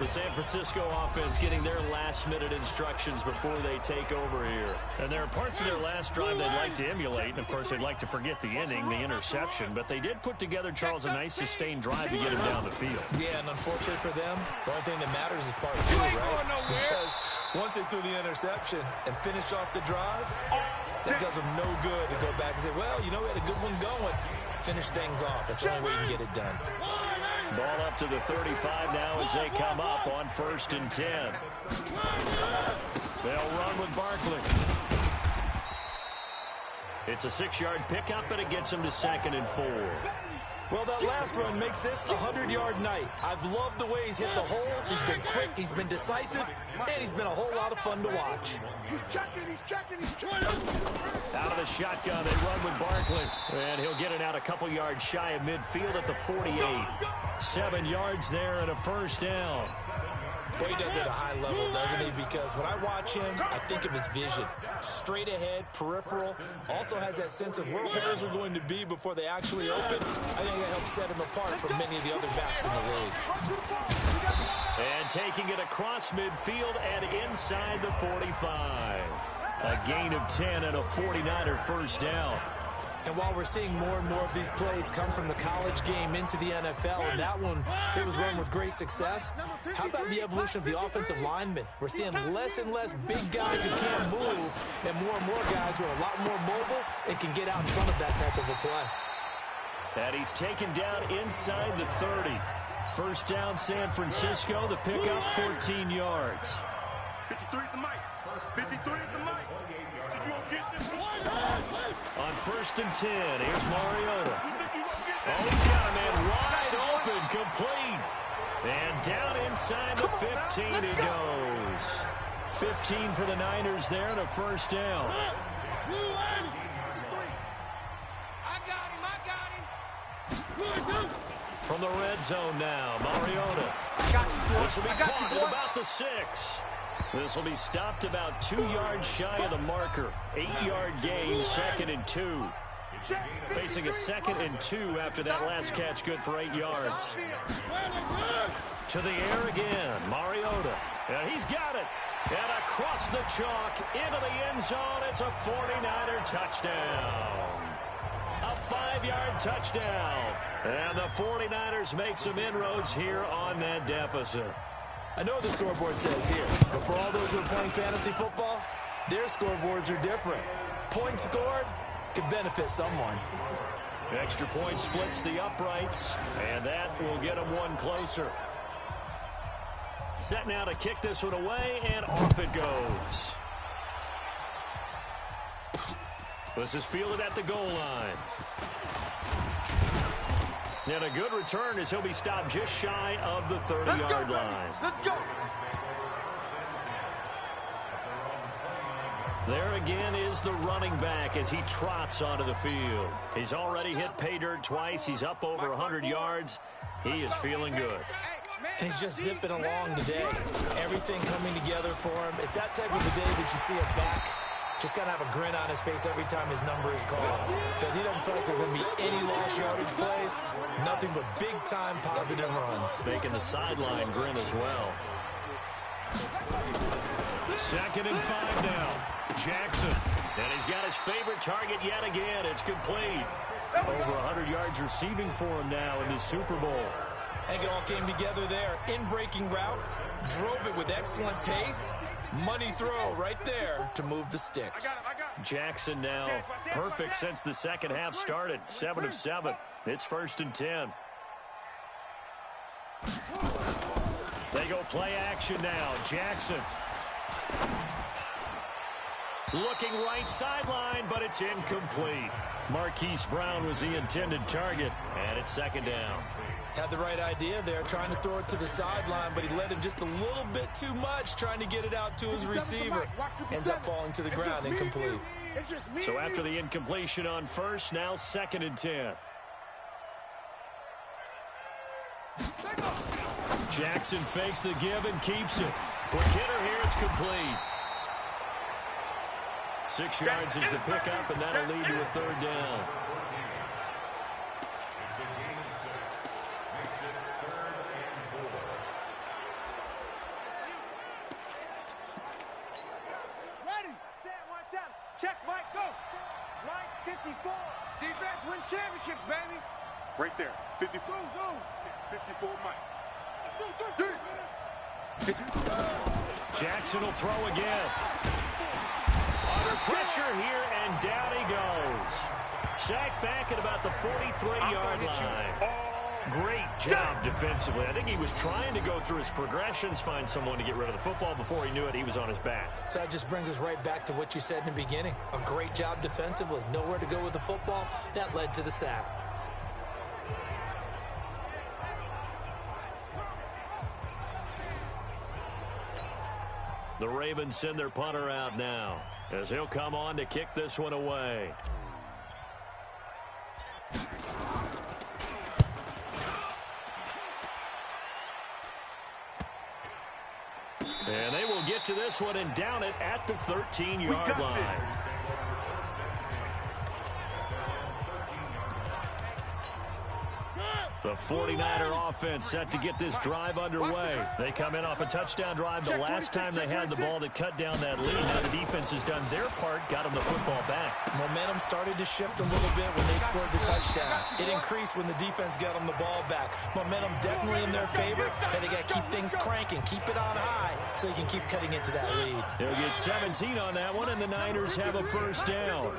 The San Francisco offense getting their last-minute instructions before they take over here. And there are parts of their last drive they'd like to emulate. And, of course, they'd like to forget the inning, the interception. But they did put together, Charles, a nice sustained drive to get him down the field. Yeah, and unfortunately for them, the only thing that matters is part two, right? Because once they threw the interception and finished off the drive, that does them no good to go back and say, well, you know, we had a good one going. Finish things off. That's the only way you can get it done. Ball up to the 35 now as they come up on 1st and 10. They'll run with Barkley. It's a 6-yard pickup, and it gets them to 2nd and 4. Well, that last run makes this a 100-yard night. I've loved the way he's hit the holes. He's been quick, he's been decisive, and he's been a whole lot of fun to watch. He's checking, he's checking, he's checking. Out of the shotgun, they run with Barkley. And he'll get it out a couple yards shy of midfield at the 48. 7 yards there and a first down. Boy, he does it at a high level, doesn't he? Because when I watch him, I think of his vision. Straight ahead, peripheral. Also has that sense of where holes are going to be before they actually open. I think that helps set him apart from many of the other backs in the league. And taking it across midfield and inside the 45. A gain of 10 and a 49er first down. And while we're seeing more and more of these plays come from the college game into the NFL, and that one, it was run with great success, how about the evolution of the offensive linemen? We're seeing less and less big guys who can't move, and more guys who are a lot more mobile and can get out in front of that type of a play. And he's taken down inside the 30. First down, San Francisco. The pickup, 14 yards. 53 at the mic. 53 at the mic. Did you get this one? On 1st and 10, here's Mariota. Oh, he's got a man wide open, complete. And down inside the 15 he goes. 15 for the Niners there and a first down. From the red zone now, Mariota. This will be caught at about the 6. This will be stopped about 2 yards shy of the marker. 8-yard gain, 2nd and 2. Facing a 2nd and 2 after that last catch, good for 8 yards. To the air again, Mariota. And he's got it. And across the chalk, into the end zone, it's a 49er touchdown. A 5-yard touchdown. And the 49ers make some inroads here on that deficit. I know what the scoreboard says here, but for all those who are playing fantasy football, their scoreboards are different. Points scored could benefit someone. Extra point splits the uprights, and that will get them one closer. Set now to kick this one away, and off it goes. This is fielded at the goal line. And a good return as he'll be stopped just shy of the 30-yard line. Let's go. There again is the running back as he trots onto the field. He's already hit pay dirt twice. He's up over 100 yards. He is feeling good. And he's just zipping along today. Everything coming together for him. It's that type of a day that you see a back just kind of have a grin on his face every time his number is called. Because he doesn't feel like there are going to be any lost yardage plays. Nothing but big-time positive runs. Making the sideline grin as well. 2nd and 5 now. Jackson. And he's got his favorite target yet again. It's complete. Over 100 yards receiving for him now in the Super Bowl. I think it all came together there. In-breaking route. Drove it with excellent pace. Money throw right there to move the sticks. Jackson now perfect since the second half started. 7 of 7. It's 1st and 10. They go play action now. Jackson. Looking right sideline, but it's incomplete. Marquise Brown was the intended target, and it's 2nd down. Had the right idea there, trying to throw it to the sideline, but he let him just a little bit too much, trying to get it out to his receiver. Ends up falling to the ground, incomplete. So after the incompletion on 1st, now 2nd and 10. Jackson fakes the give and keeps it. Quick hitter here, it's complete. 6 yards is the pickup, and that'll lead to a 3rd down. Defense wins championships, baby. Right there. 54. 54, Mike. Jackson will throw again. Under pressure here, and down he goes. Sacked back at about the 43-yard line. Great job defensively. I think he was trying to go through his progressions, find someone to get rid of the football. Before he knew it, he was on his back. So that just brings us right back to what you said in the beginning. A great job defensively. Nowhere to go with the football. That led to the sack. The Ravens send their punter out now, as he'll come on to kick this one away. And they will get to this one and down it at the 13-yard line. The 49er offense set to get this drive underway. They come in off a touchdown drive the last time they had the ball that cut down that lead. Now the defense has done their part, got them the football back. Momentum started to shift a little bit when they scored the touchdown. It increased when the defense got them the ball back. Momentum definitely in their favor, and they got to keep things cranking, keep it on high so they can keep cutting into that lead. They'll get 17 on that one, and the Niners have a first down.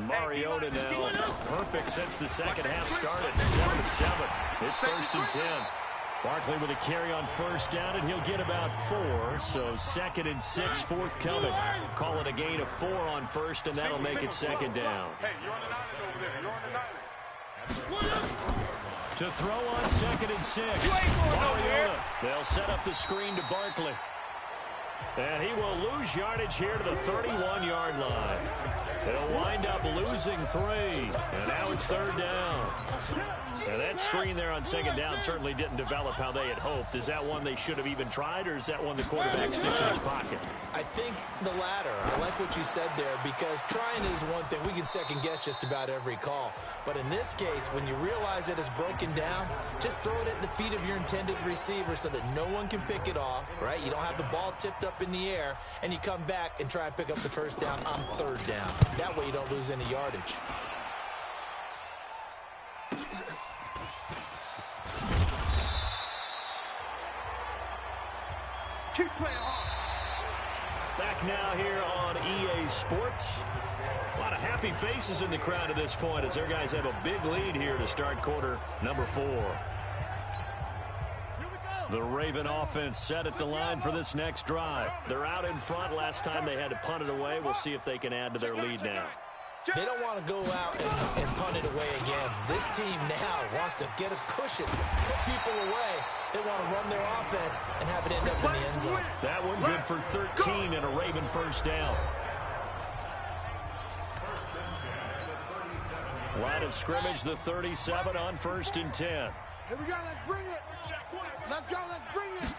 Mariota now perfect since the second half started. 7-7. It's 1st and 10. Barkley with a carry on first down, and he'll get about 4. So 2nd and 6 forthcoming. Call it a gain of 4 on first, and that'll make it 2nd down. Hey, you're on the Niners over there. You're on the Niners. To throw on 2nd and 6. Mariota. They'll set up the screen to Barkley. And he will lose yardage here to the 31-yard line. They'll wind up losing 3. And now it's 3rd down. And that screen there on 2nd down certainly didn't develop how they had hoped. Is that one they should have even tried, or is that one the quarterback sticks in his pocket? I think the latter. I like what you said there, because trying is one thing. We can second guess just about every call. But in this case, when you realize it is broken down, just throw it at the feet of your intended receiver so that no one can pick it off, right? You don't have the ball tipped up in the air, and you come back and try and pick up the first down on 3rd down. That way you don't lose any yardage. Keep playing hard. Back now here on EA Sports. A lot of happy faces in the crowd at this point as their guys have a big lead here to start quarter number 4. The Raven offense set at the line for this next drive. They're out in front. Last time they had to punt it away. We'll see if they can add to their lead now. They don't want to go out and punt it away again. This team now wants to get a cushion, put people away. They want to run their offense and have it end up in the end zone. That one good for 13 and a Raven first down. Line of scrimmage, the 37 on 1st and 10. Here we go, let's bring it. Let's go, let's bring it.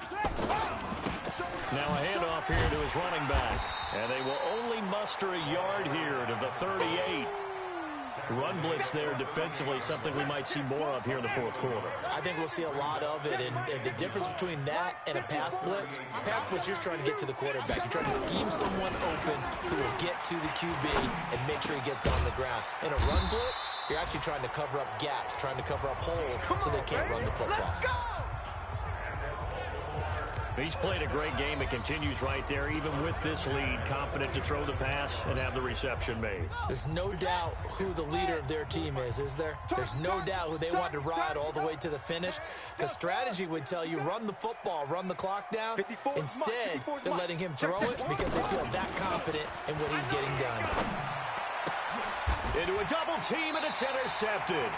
Now a handoff here to his running back. And they will only muster a yard here to the 38. Run blitz there defensively, something we might see more of here in the 4th quarter. I think we'll see a lot of it, and the difference between that and a pass blitz, you're trying to get to the quarterback. You're trying to scheme someone open who will get to the QB and make sure he gets on the ground. In a run blitz, you're actually trying to cover up gaps, trying to cover up holes so they can't run the football. He's played a great game. It continues right there, even with this lead, confident to throw the pass and have the reception made. There's no doubt who the leader of their team is there? There's no doubt who they want to ride all the way to the finish. Because strategy would tell you run the football, run the clock down. Instead, they're letting him throw it because they feel that confident in what he's getting done. Into a double team, and it's intercepted.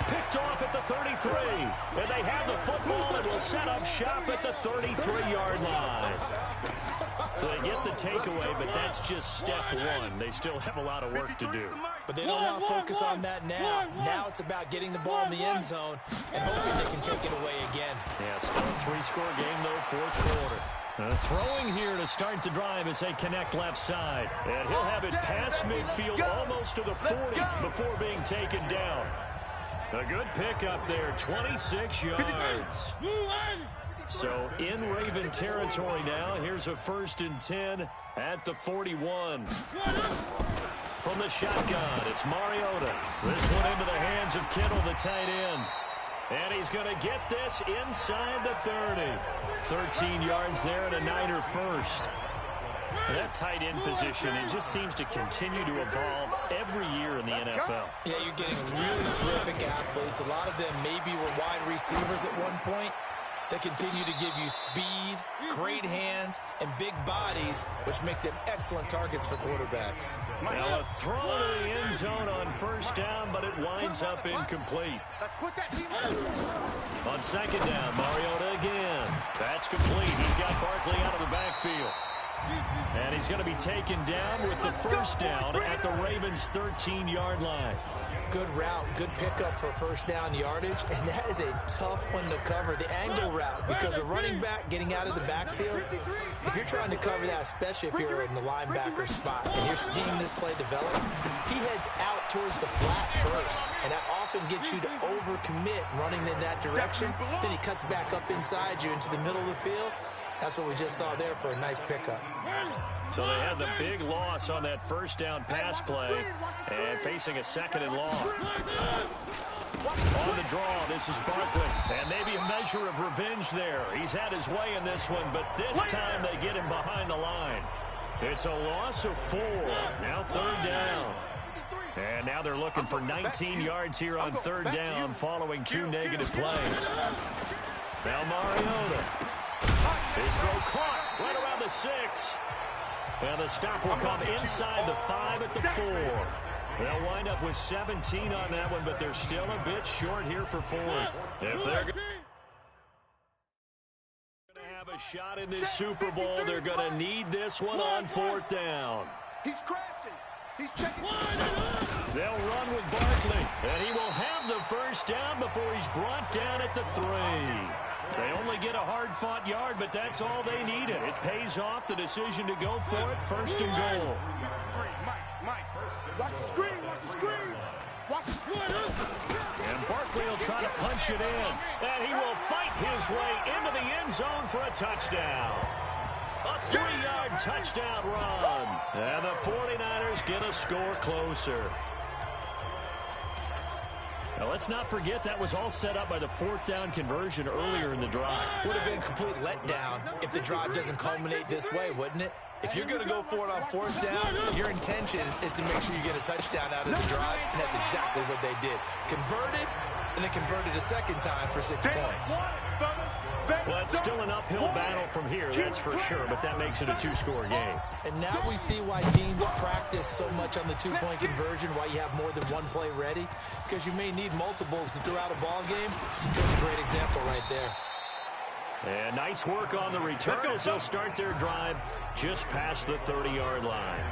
Picked off at the 33, and they have the football and will set up shop at the 33-yard line. So they get the takeaway, but that's just step 1. They still have a lot of work to do. But they don't want to focus on that now. Now it's about getting the ball in the end zone and hoping they can take it away again. Yeah, still a 3-score game, though, 4th quarter. Throwing here to start the drive as they connect left side. And he'll have it past midfield almost to the 40 before being taken down. A good pickup there, 26 yards. So in Raven territory now. Here's a 1st and 10 at the 41. from the shotgun. It's Mariota. This one into the hands of Kittle, the tight end. And he's going to get this inside the 30. 13 yards there and a Niner first. That tight end position, it just seems to continue to evolve every year in the NFL. Yeah, you're getting really terrific athletes. A lot of them maybe were wide receivers at one point. They continue to give you speed, great hands, and big bodies, which make them excellent targets for quarterbacks. Now a throw to the end zone on first down, but it winds up incomplete. On second down, Mariota again. That's complete. He's got Barkley out of the backfield. And he's going to be taken down with the first down at the Ravens' 13-yard line. Good route, good pickup for first down yardage, and that is a tough one to cover, the angle route, because a running back getting out of the backfield, if you're trying to cover that, especially if you're in the linebacker spot, and you're seeing this play develop, he heads out towards the flat first, and that often gets you to overcommit running in that direction. Then he cuts back up inside you into the middle of the field. That's what we just saw there for a nice pickup. So they had the big loss on that first down pass play and facing a second and long. On the draw, this is Barkley. And maybe a measure of revenge there. He's had his way in this one, but this time they get him behind the line. It's a loss of 4. Now third down. And now they're looking for 19 yards here on third down following 2 negative plays. Now Mariota. His throw caught right around the 6. And the stop will come inside the 5 at the 4. They'll wind up with 17 on that one, but they're still a bit short here for 4th. If they're going to have a shot in this Super Bowl, they're going to need this one on 4th down. He's crashing. He's checking. They'll run with Barkley, and he will have the first down before he's brought down at the 3. They only get a hard-fought yard, but that's all they needed. It pays off the decision to go for it, first and goal. Mike, watch the screen, watch the screen. Watch the screen. And Barkley will try to punch it in, and he will fight his way into the end zone for a touchdown. A 3-yard touchdown run. And the 49ers get a score closer. Now, let's not forget that was all set up by the 4th down conversion earlier in the drive. Would have been a complete letdown if the drive doesn't culminate this way, wouldn't it? If you're going to go for it on 4th down, your intention is to make sure you get a touchdown out of the drive, and that's exactly what they did. Converted, and then converted a second time for 6 points. Well, it's still an uphill battle from here, that's for sure, but that makes it a 2-score game. And now we see why teams practice so much on the 2-point conversion, why you have more than one play ready, because you may need multiples to throw out a ball game. That's a great example right there. And nice work on the return as they'll start their drive just past the 30-yard line.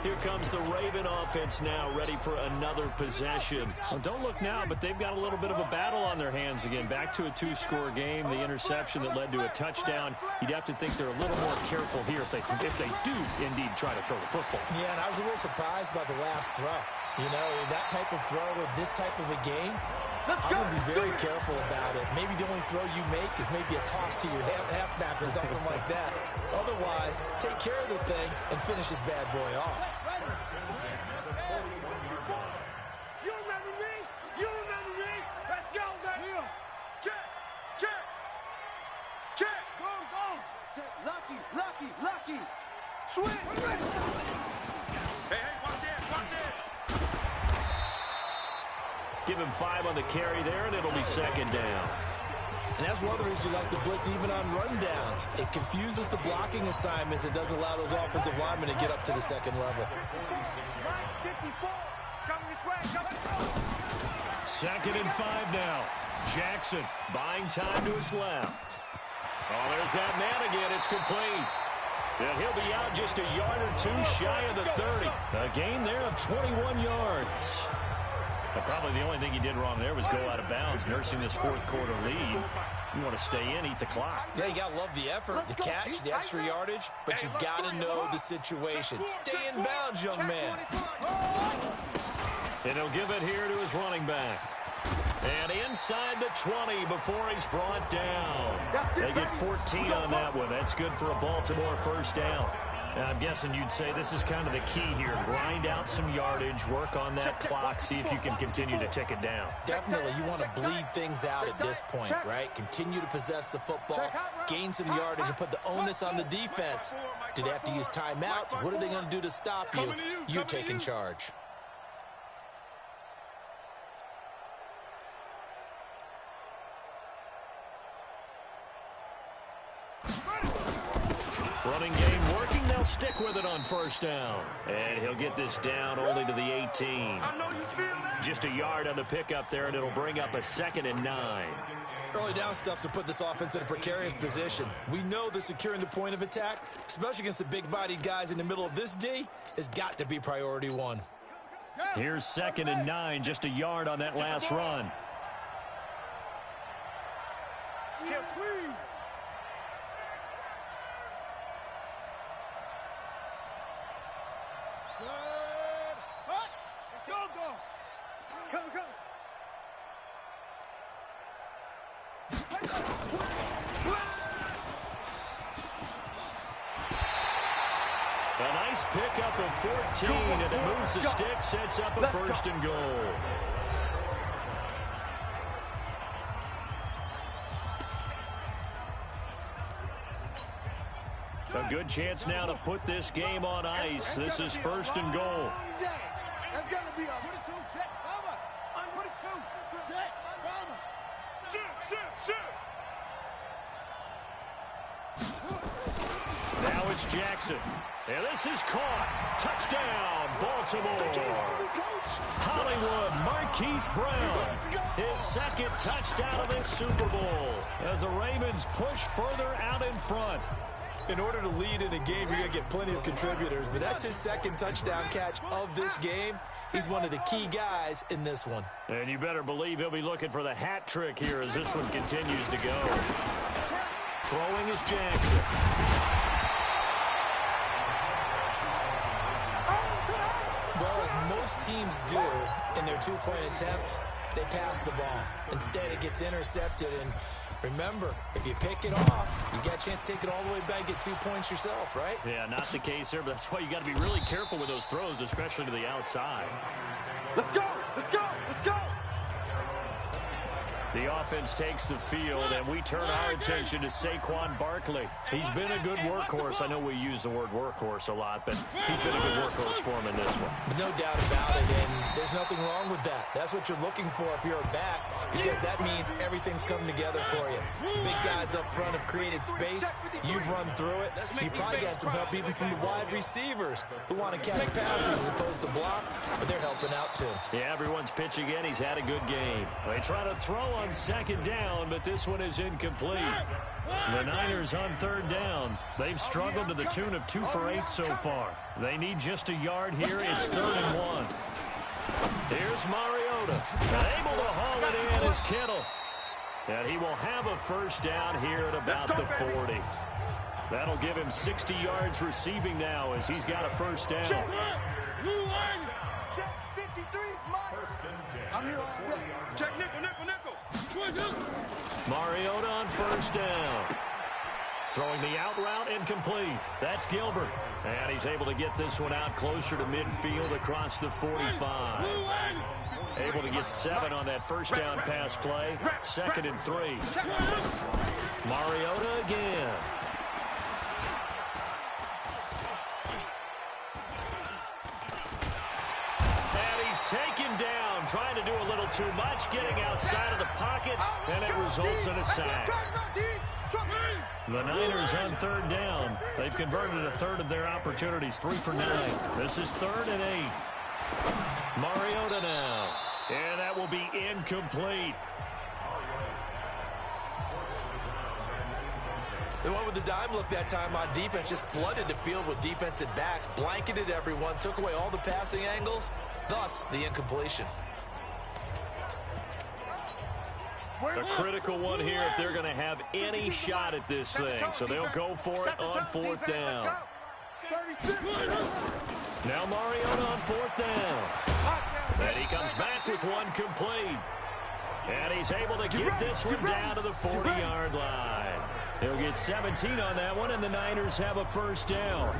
Here comes the Raven offense now, ready for another possession. Well, don't look now, but they've got a little bit of a battle on their hands again. Back to a 2-score game. The interception that led to a touchdown. You'd have to think they're a little more careful here if they do indeed try to throw the football. Yeah, and I was a little surprised by the last throw. You know, that type of throw with this type of a game, I'm going to be very careful about it. Maybe the only throw you make is maybe a toss to your halfback or something like that. Otherwise, take care of the thing and finish this bad boy off. You remember me? You remember me? Let's go, baby. Check, check, check. Go. Lucky. Swing. Hey, watch it. Give him 5 on the carry there, and it'll be second down. And that's one of the reasons you like to blitz even on rundowns. It confuses the blocking assignments. It doesn't allow those offensive linemen to get up to the second level. 54. Coming this way. Second and 5 now. Jackson buying time to his left. Oh, there's that man again. It's complete. And he'll be out just a yard or 2 shy of the 30. A gain there of 21 yards. But probably the only thing he did wrong there was go out of bounds, nursing this 4th quarter lead. You want to stay in, eat the clock. Yeah, you got to love the effort, the catch, the extra yardage, but you got to know the situation. Stay in bounds, young man. And he'll give it here to his running back. And inside the 20 before he's brought down. They get 14 on that one. That's good for a Baltimore first down. I'm guessing you'd say this is kind of the key here. Grind out some yardage, work on that clock, see if you can continue to tick it down. Definitely, you want to bleed things out at this point, right? Continue to possess the football, gain some yardage, and put the onus on the defense. Do they have to use timeouts? What are they going to do to stop you? You're taking charge. Running game working. They'll stick with it on first down. And he'll get this down only to the 18. Just a yard on the pickup there, and it'll bring up a 2nd and 9. Early down stuff to put this offense in a precarious position. We know that securing the point of attack, especially against the big-bodied guys in the middle of this D, has got to be priority one. Here's 2nd and 9, just a yard on that last run. A nice pickup of 14, and it moves the stick, sets up a 1st and goal. A good chance now to put this game on ice. This is 1st and goal. That's got to be a 22 check. 22 check. Shoot. Now it's Jackson. And this is caught. Touchdown, Baltimore. Hollywood Marquise Brown. His 2nd touchdown of this Super Bowl as the Ravens push further out in front. In order to lead in a game, you're going to get plenty of contributors, but that's his 2nd touchdown catch of this game. He's one of the key guys in this one. And you better believe he'll be looking for the hat trick here as this one continues to go. Throwing is Jackson. Well, as most teams do in their 2-point attempt, they pass the ball. Instead, it gets intercepted, and remember, if you pick it off, you got a chance to take it all the way back, get 2 points yourself, right? Yeah, not the case here, but that's why you got to be really careful with those throws, especially to the outside. Let's go. The offense takes the field, and we turn our attention to Saquon Barkley. He's been a good workhorse. I know we use the word workhorse a lot, but he's been a good workhorse for him in this one. No doubt about it, and there's nothing wrong with that. That's what you're looking for if you're a back, because that means everything's coming together for you. Big guys up front have created space. You've run through it. You've probably got some help even from the wide receivers who want to catch passes as opposed to block, but they're helping out too. Yeah, everyone's pitching in. He's had a good game. They try to throw on 2nd down, but this one is incomplete. The Niners on 3rd down. They've struggled to the tune of 2 for 8 so far. They need just a yard here. It's 3rd and 1. Here's Mariota. Able to haul it in is Kittle. And he will have a 1st down here at about the 40. That'll give him 60 yards receiving now as he's got a 1st down. Check 53 is mine. I'm here all day. Check nickel. Mariota on 1st down. Throwing the out route incomplete. That's Gilbert. And he's able to get this one out closer to midfield across the 45. Able to get 7 on that 1st down pass play. 2nd and 3. Mariota again. And he's taken down, trying to do a little too much, getting outside of the pocket, and it results in a sack. The Niners on 3rd down. They've converted a 1/3 of their opportunities, 3 for 9. This is 3rd and 8. Mariota now. And that will be incomplete. They went with the dime look that time on defense, just flooded the field with defensive backs, blanketed everyone, took away all the passing angles, thus the incompletion. A critical one here if they're going to have any shot at this thing. So they'll go for it on 4th down. Now Mariota on 4th down. And he comes back with one complete. And he's able to get this one down to the 40-yard line. He'll get 17 on that one, and the Niners have a first down.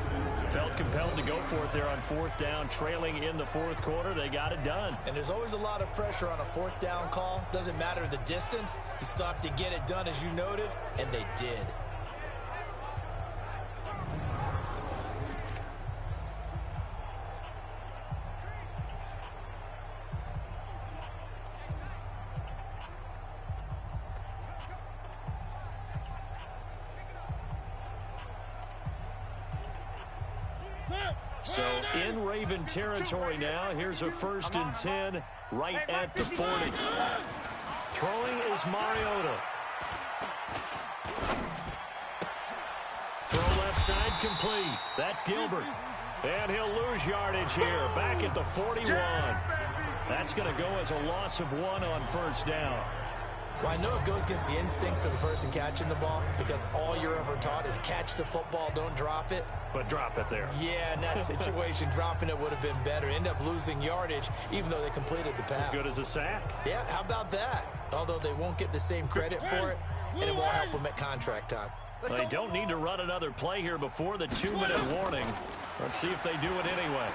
Felt compelled to go for it there on fourth down, trailing in the fourth quarter. They got it done. And there's always a lot of pressure on a fourth down call. Doesn't matter the distance. You still have to get it done, as you noted, and they did. So in Raven territory now. Here's a 1st and 10 right at the 40. Throwing is Mariota. Throw left side complete. That's Gilbert. And he'll lose yardage here. Back at the 41. That's going to go as a loss of 1 on first down. Well, I know it goes against the instincts of the person catching the ball because all you're ever taught is catch the football, don't drop it. But drop it there. Yeah, in that situation, dropping it would have been better. End up losing yardage, even though they completed the pass. As good as a sack. Yeah, how about that? Although they won't get the same credit for it, and it won't help them at contract time. They don't need to run another play here before the 2-minute warning. Let's see if they do it anyway.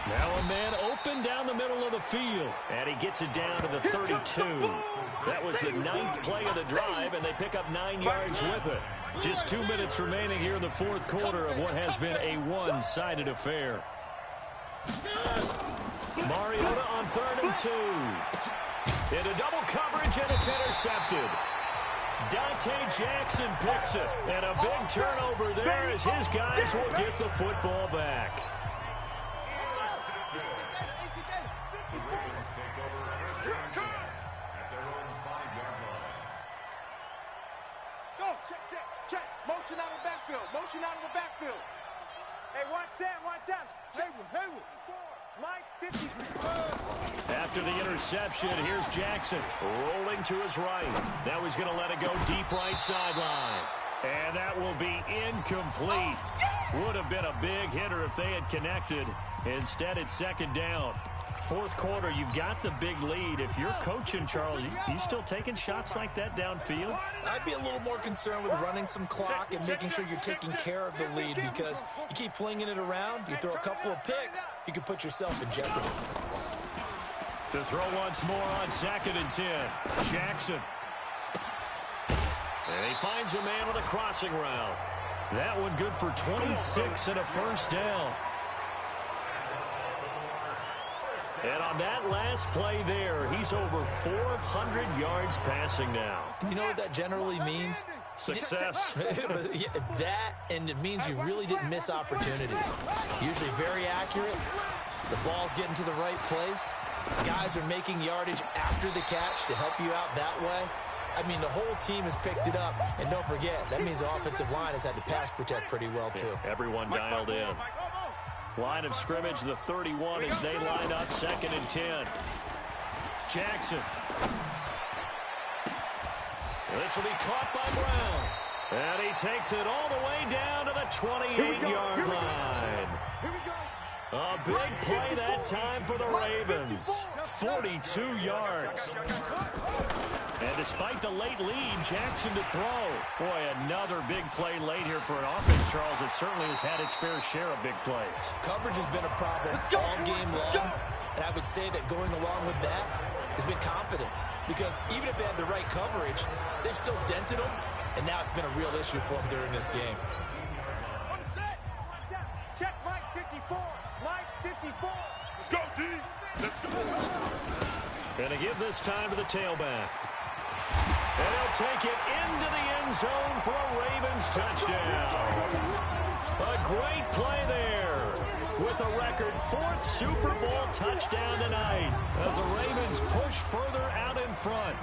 Now a man open down the middle of the field. And he gets it down to the 32. That was the 9th play of the drive, and they pick up 9 yards with it. Just 2 minutes remaining here in the fourth quarter of what has been a one-sided affair. Mariota on 3rd and 2. Into double coverage, and it's intercepted. Dante Jackson picks it. And a big turnover there as his guys will get the football back. Check. Motion out of the backfield. Motion out of the backfield. Hey, watch Sam. Haywood. Mike, 50. After the interception, here's Jackson rolling to his right. Now he's going to let it go deep right sideline. And that will be incomplete. Would have been a big hitter if they had connected. Instead, it's 2nd down. Fourth quarter, you've got the big lead. If you're coaching, Charles, you still taking shots like that downfield? I'd be a little more concerned with running some clock and making sure you're taking care of the lead because you keep flinging it around, you throw a couple of picks, you can put yourself in jeopardy. To throw once more on 2nd and 10. Jackson. And he finds a man on the crossing route. That one good for 26 and a first down. And on that last play there, he's over 400 yards passing now. You know what that generally means? Success. That, and it means you really didn't miss opportunities. Usually very accurate. The ball's getting to the right place. Guys are making yardage after the catch to help you out that way. I mean, the whole team has picked it up. And don't forget, that means the offensive line has had to pass protect pretty well, too. Yeah, everyone dialed in. Line of scrimmage, the 31 as they line up 2nd and 10. Jackson. This will be caught by Brown. And he takes it all the way down to the 28-yard line. A big play that time for the Ravens. 42 yards. And despite the late lead, Jackson to throw. Boy, another big play late here for an offense, Charles, that certainly has had its fair share of big plays. Coverage has been a problem all game long. And I would say that going along with that has been confidence. Because even if they had the right coverage, they've still dented them. And now it's been a real issue for them during this game. Check Mike 54. Mike 54. Let's go, D. Let's go. Gonna give this time to the tailback. And he'll take it into the end zone for a Ravens touchdown. A great play there with a record 4th Super Bowl touchdown tonight as the Ravens push further out in front.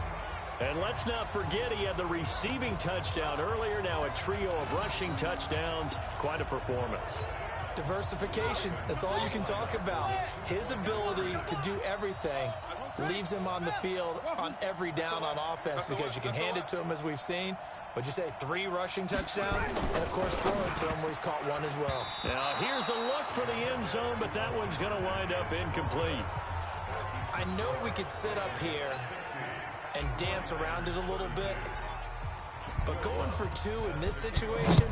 And let's not forget he had the receiving touchdown earlier, now a trio of rushing touchdowns. Quite a performance. Diversification, that's all you can talk about. His ability to do everything leaves him on the field on every down on offense because you can hand it to him as we've seen. What'd you say, 3 rushing touchdowns? And, of course, throw it to him where he's caught 1 as well. Now, here's a look for the end zone, but that one's going to wind up incomplete. I know we could sit up here and dance around it a little bit, But going for 2 in this situation,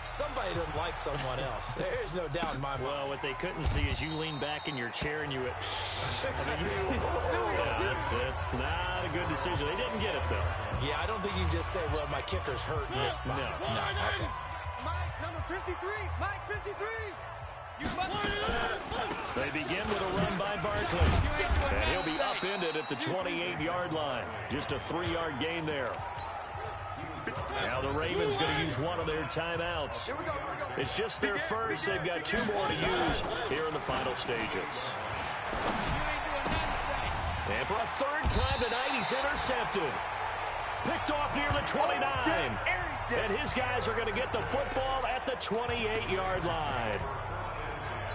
somebody doesn't like someone else. There's no doubt in my mind. Well, what they couldn't see is you lean back in your chair and you went, yeah, it's not a good decision. They didn't get it, though. Yeah, I don't think you can just say, well, my kicker's hurt in this spot. No. Okay. Mike, number 53. Mike, 53. They begin with a run by Barkley. And he'll be upended at the 28-yard line. Just a 3-yard gain there. Now the Ravens going to use one of their timeouts. It's just their first. They've got 2 more to use here in the final stages. And for a 3rd time tonight, he's intercepted. Picked off near the 29. And his guys are going to get the football at the 28-yard line.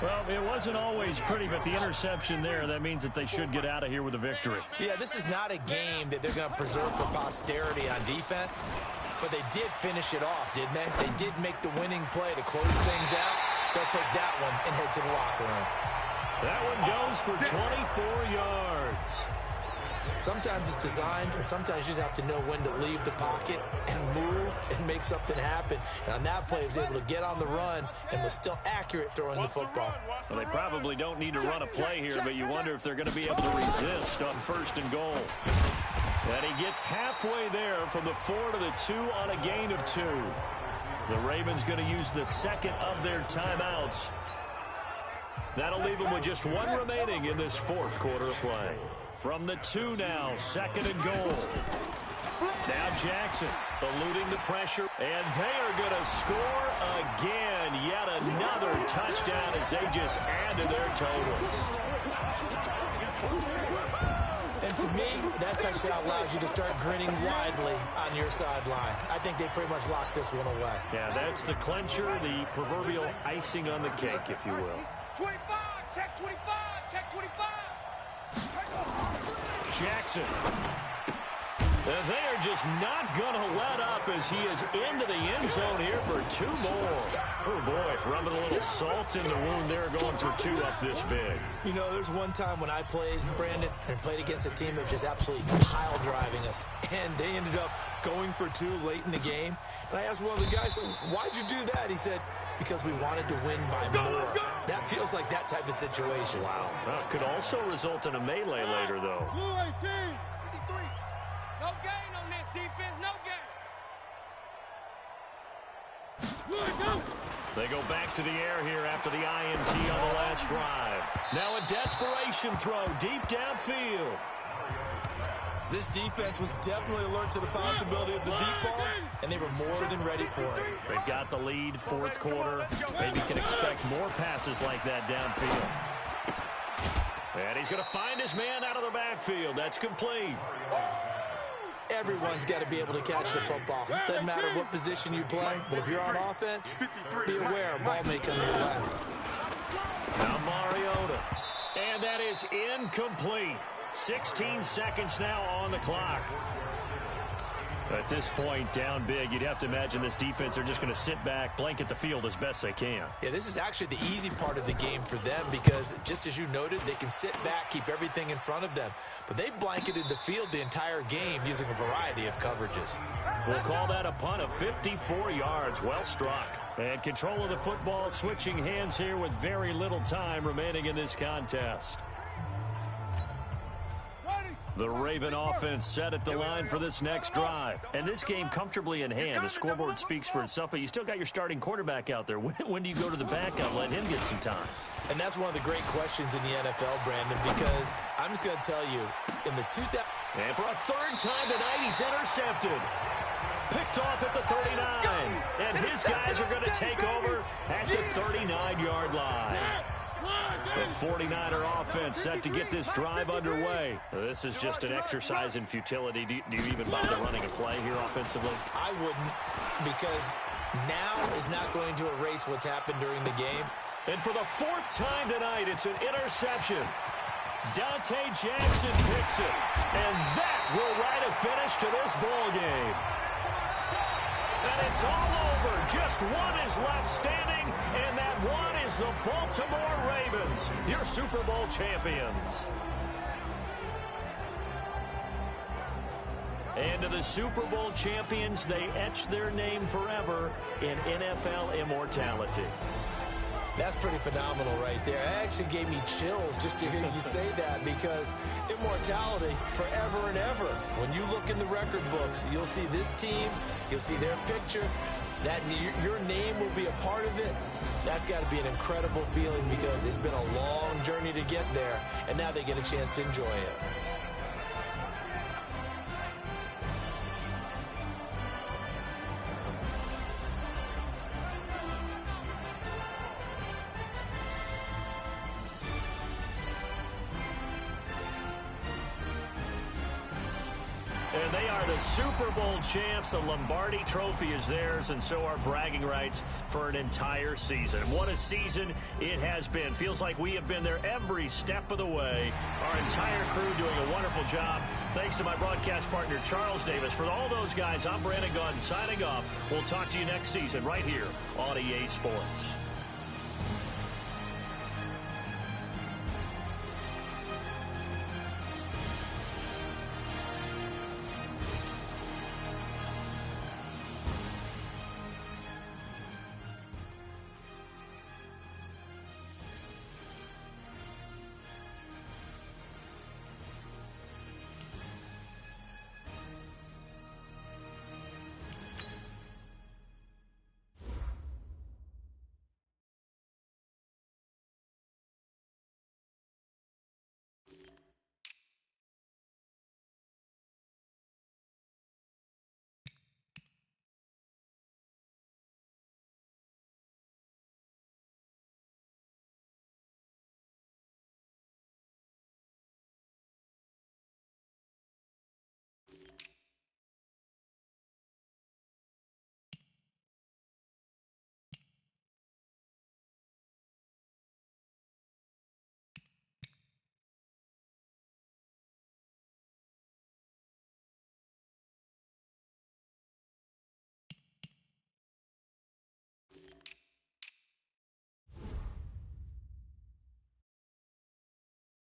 Well, it wasn't always pretty, but the interception there, that means that they should get out of here with a victory. Yeah, this is not a game that they're going to preserve for posterity on defense, but they did finish it off, didn't they? They did make the winning play to close things out. They'll take that one and head to the locker room. That one goes for 24 yards. Sometimes it's designed, and sometimes you just have to know when to leave the pocket and move and make something happen. And on that play, he was able to get on the run and was still accurate throwing the football. Well, they probably don't need to run a play here, but you wonder if they're going to be able to resist on 1st and goal. And he gets halfway there from the 4 to the 2 on a gain of 2. The Ravens going to use the 2nd of their timeouts. That'll leave them with just 1 remaining in this 4th quarter of play. From the 2 now, 2nd and goal. Now Jackson eluding the pressure, and they are going to score again. Yet another touchdown as they just add to their totals. And to me, that touchdown allows you to start grinning widely on your sideline. I think they pretty much locked this one away. Yeah, that's the clincher, the proverbial icing on the cake, if you will. 25, check 25, check 25. Jackson. And they are just not going to let up as he is into the end zone here for 2 more. Oh, boy, rubbing a little salt in the wound there, going for 2 up this big. You know, there's one time when I played, Brandon, and played against a team that was just absolutely pile driving us, and they ended up going for 2 late in the game. And I asked one of the guys, why'd you do that? He said, because we wanted to win by more. That feels like that type of situation. Wow. Well, it could also result in a melee later, though. Blue 18, 53. No gain on this defense, no gain. They go back to the air here after the INT on the last drive. Now a desperation throw deep downfield. This defense was definitely alert to the possibility of the deep ball, and they were more than ready for it. They've got the lead, 4th quarter. Maybe can expect more passes like that downfield. And he's going to find his man out of the backfield. That's complete. Everyone's got to be able to catch the football. Doesn't matter what position you play, but if you're on offense, be aware a ball may come your way. Now Mariota. And that is incomplete. 16 seconds now on the clock. At this point, down big, you'd have to imagine this defense are just going to sit back, blanket the field as best they can. Yeah, this is actually the easy part of the game for them because, just as you noted, they can sit back, keep everything in front of them. But they blanketed the field the entire game using a variety of coverages. We'll call that a punt of 54 yards. Well struck. And control of the football switching hands here with very little time remaining in this contest. The Raven offense set at the line for this next drive. And this game comfortably in hand. The scoreboard speaks for itself, but you still got your starting quarterback out there. When do you go to the backup, let him get some time? And that's one of the great questions in the NFL, Brandon, because I'm just going to tell you, in the 2000... And for a 3rd time tonight, he's intercepted. Picked off at the 39. And his guys are going to take over at the 39-yard line. The 49er offense set to get this drive underway. This is just an exercise in futility. Do you even bother running a play here offensively? I wouldn't, because now is not going to erase what's happened during the game. And for the 4th time tonight, it's an interception. Dante Jackson picks it. And that will write a finish to this ball game. And it's all over. Just one is left standing, and that one is the Baltimore Ravens, your Super Bowl champions. And to the Super Bowl champions, they etch their name forever in NFL immortality. That's pretty phenomenal right there. It actually gave me chills just to hear you say that, because immortality forever and ever. When you look in the record books, you'll see this team, you'll see their picture, that your name will be a part of it. That's got to be an incredible feeling, because it's been a long journey to get there, and now they get a chance to enjoy it. And they are the Super Bowl champs. The Lombardi Trophy is theirs, and so are bragging rights for an entire season. What a season it has been. Feels like we have been there every step of the way. Our entire crew doing a wonderful job. Thanks to my broadcast partner, Charles Davis. For all those guys, I'm Brandon Gunn signing off. We'll talk to you next season right here on EA Sports.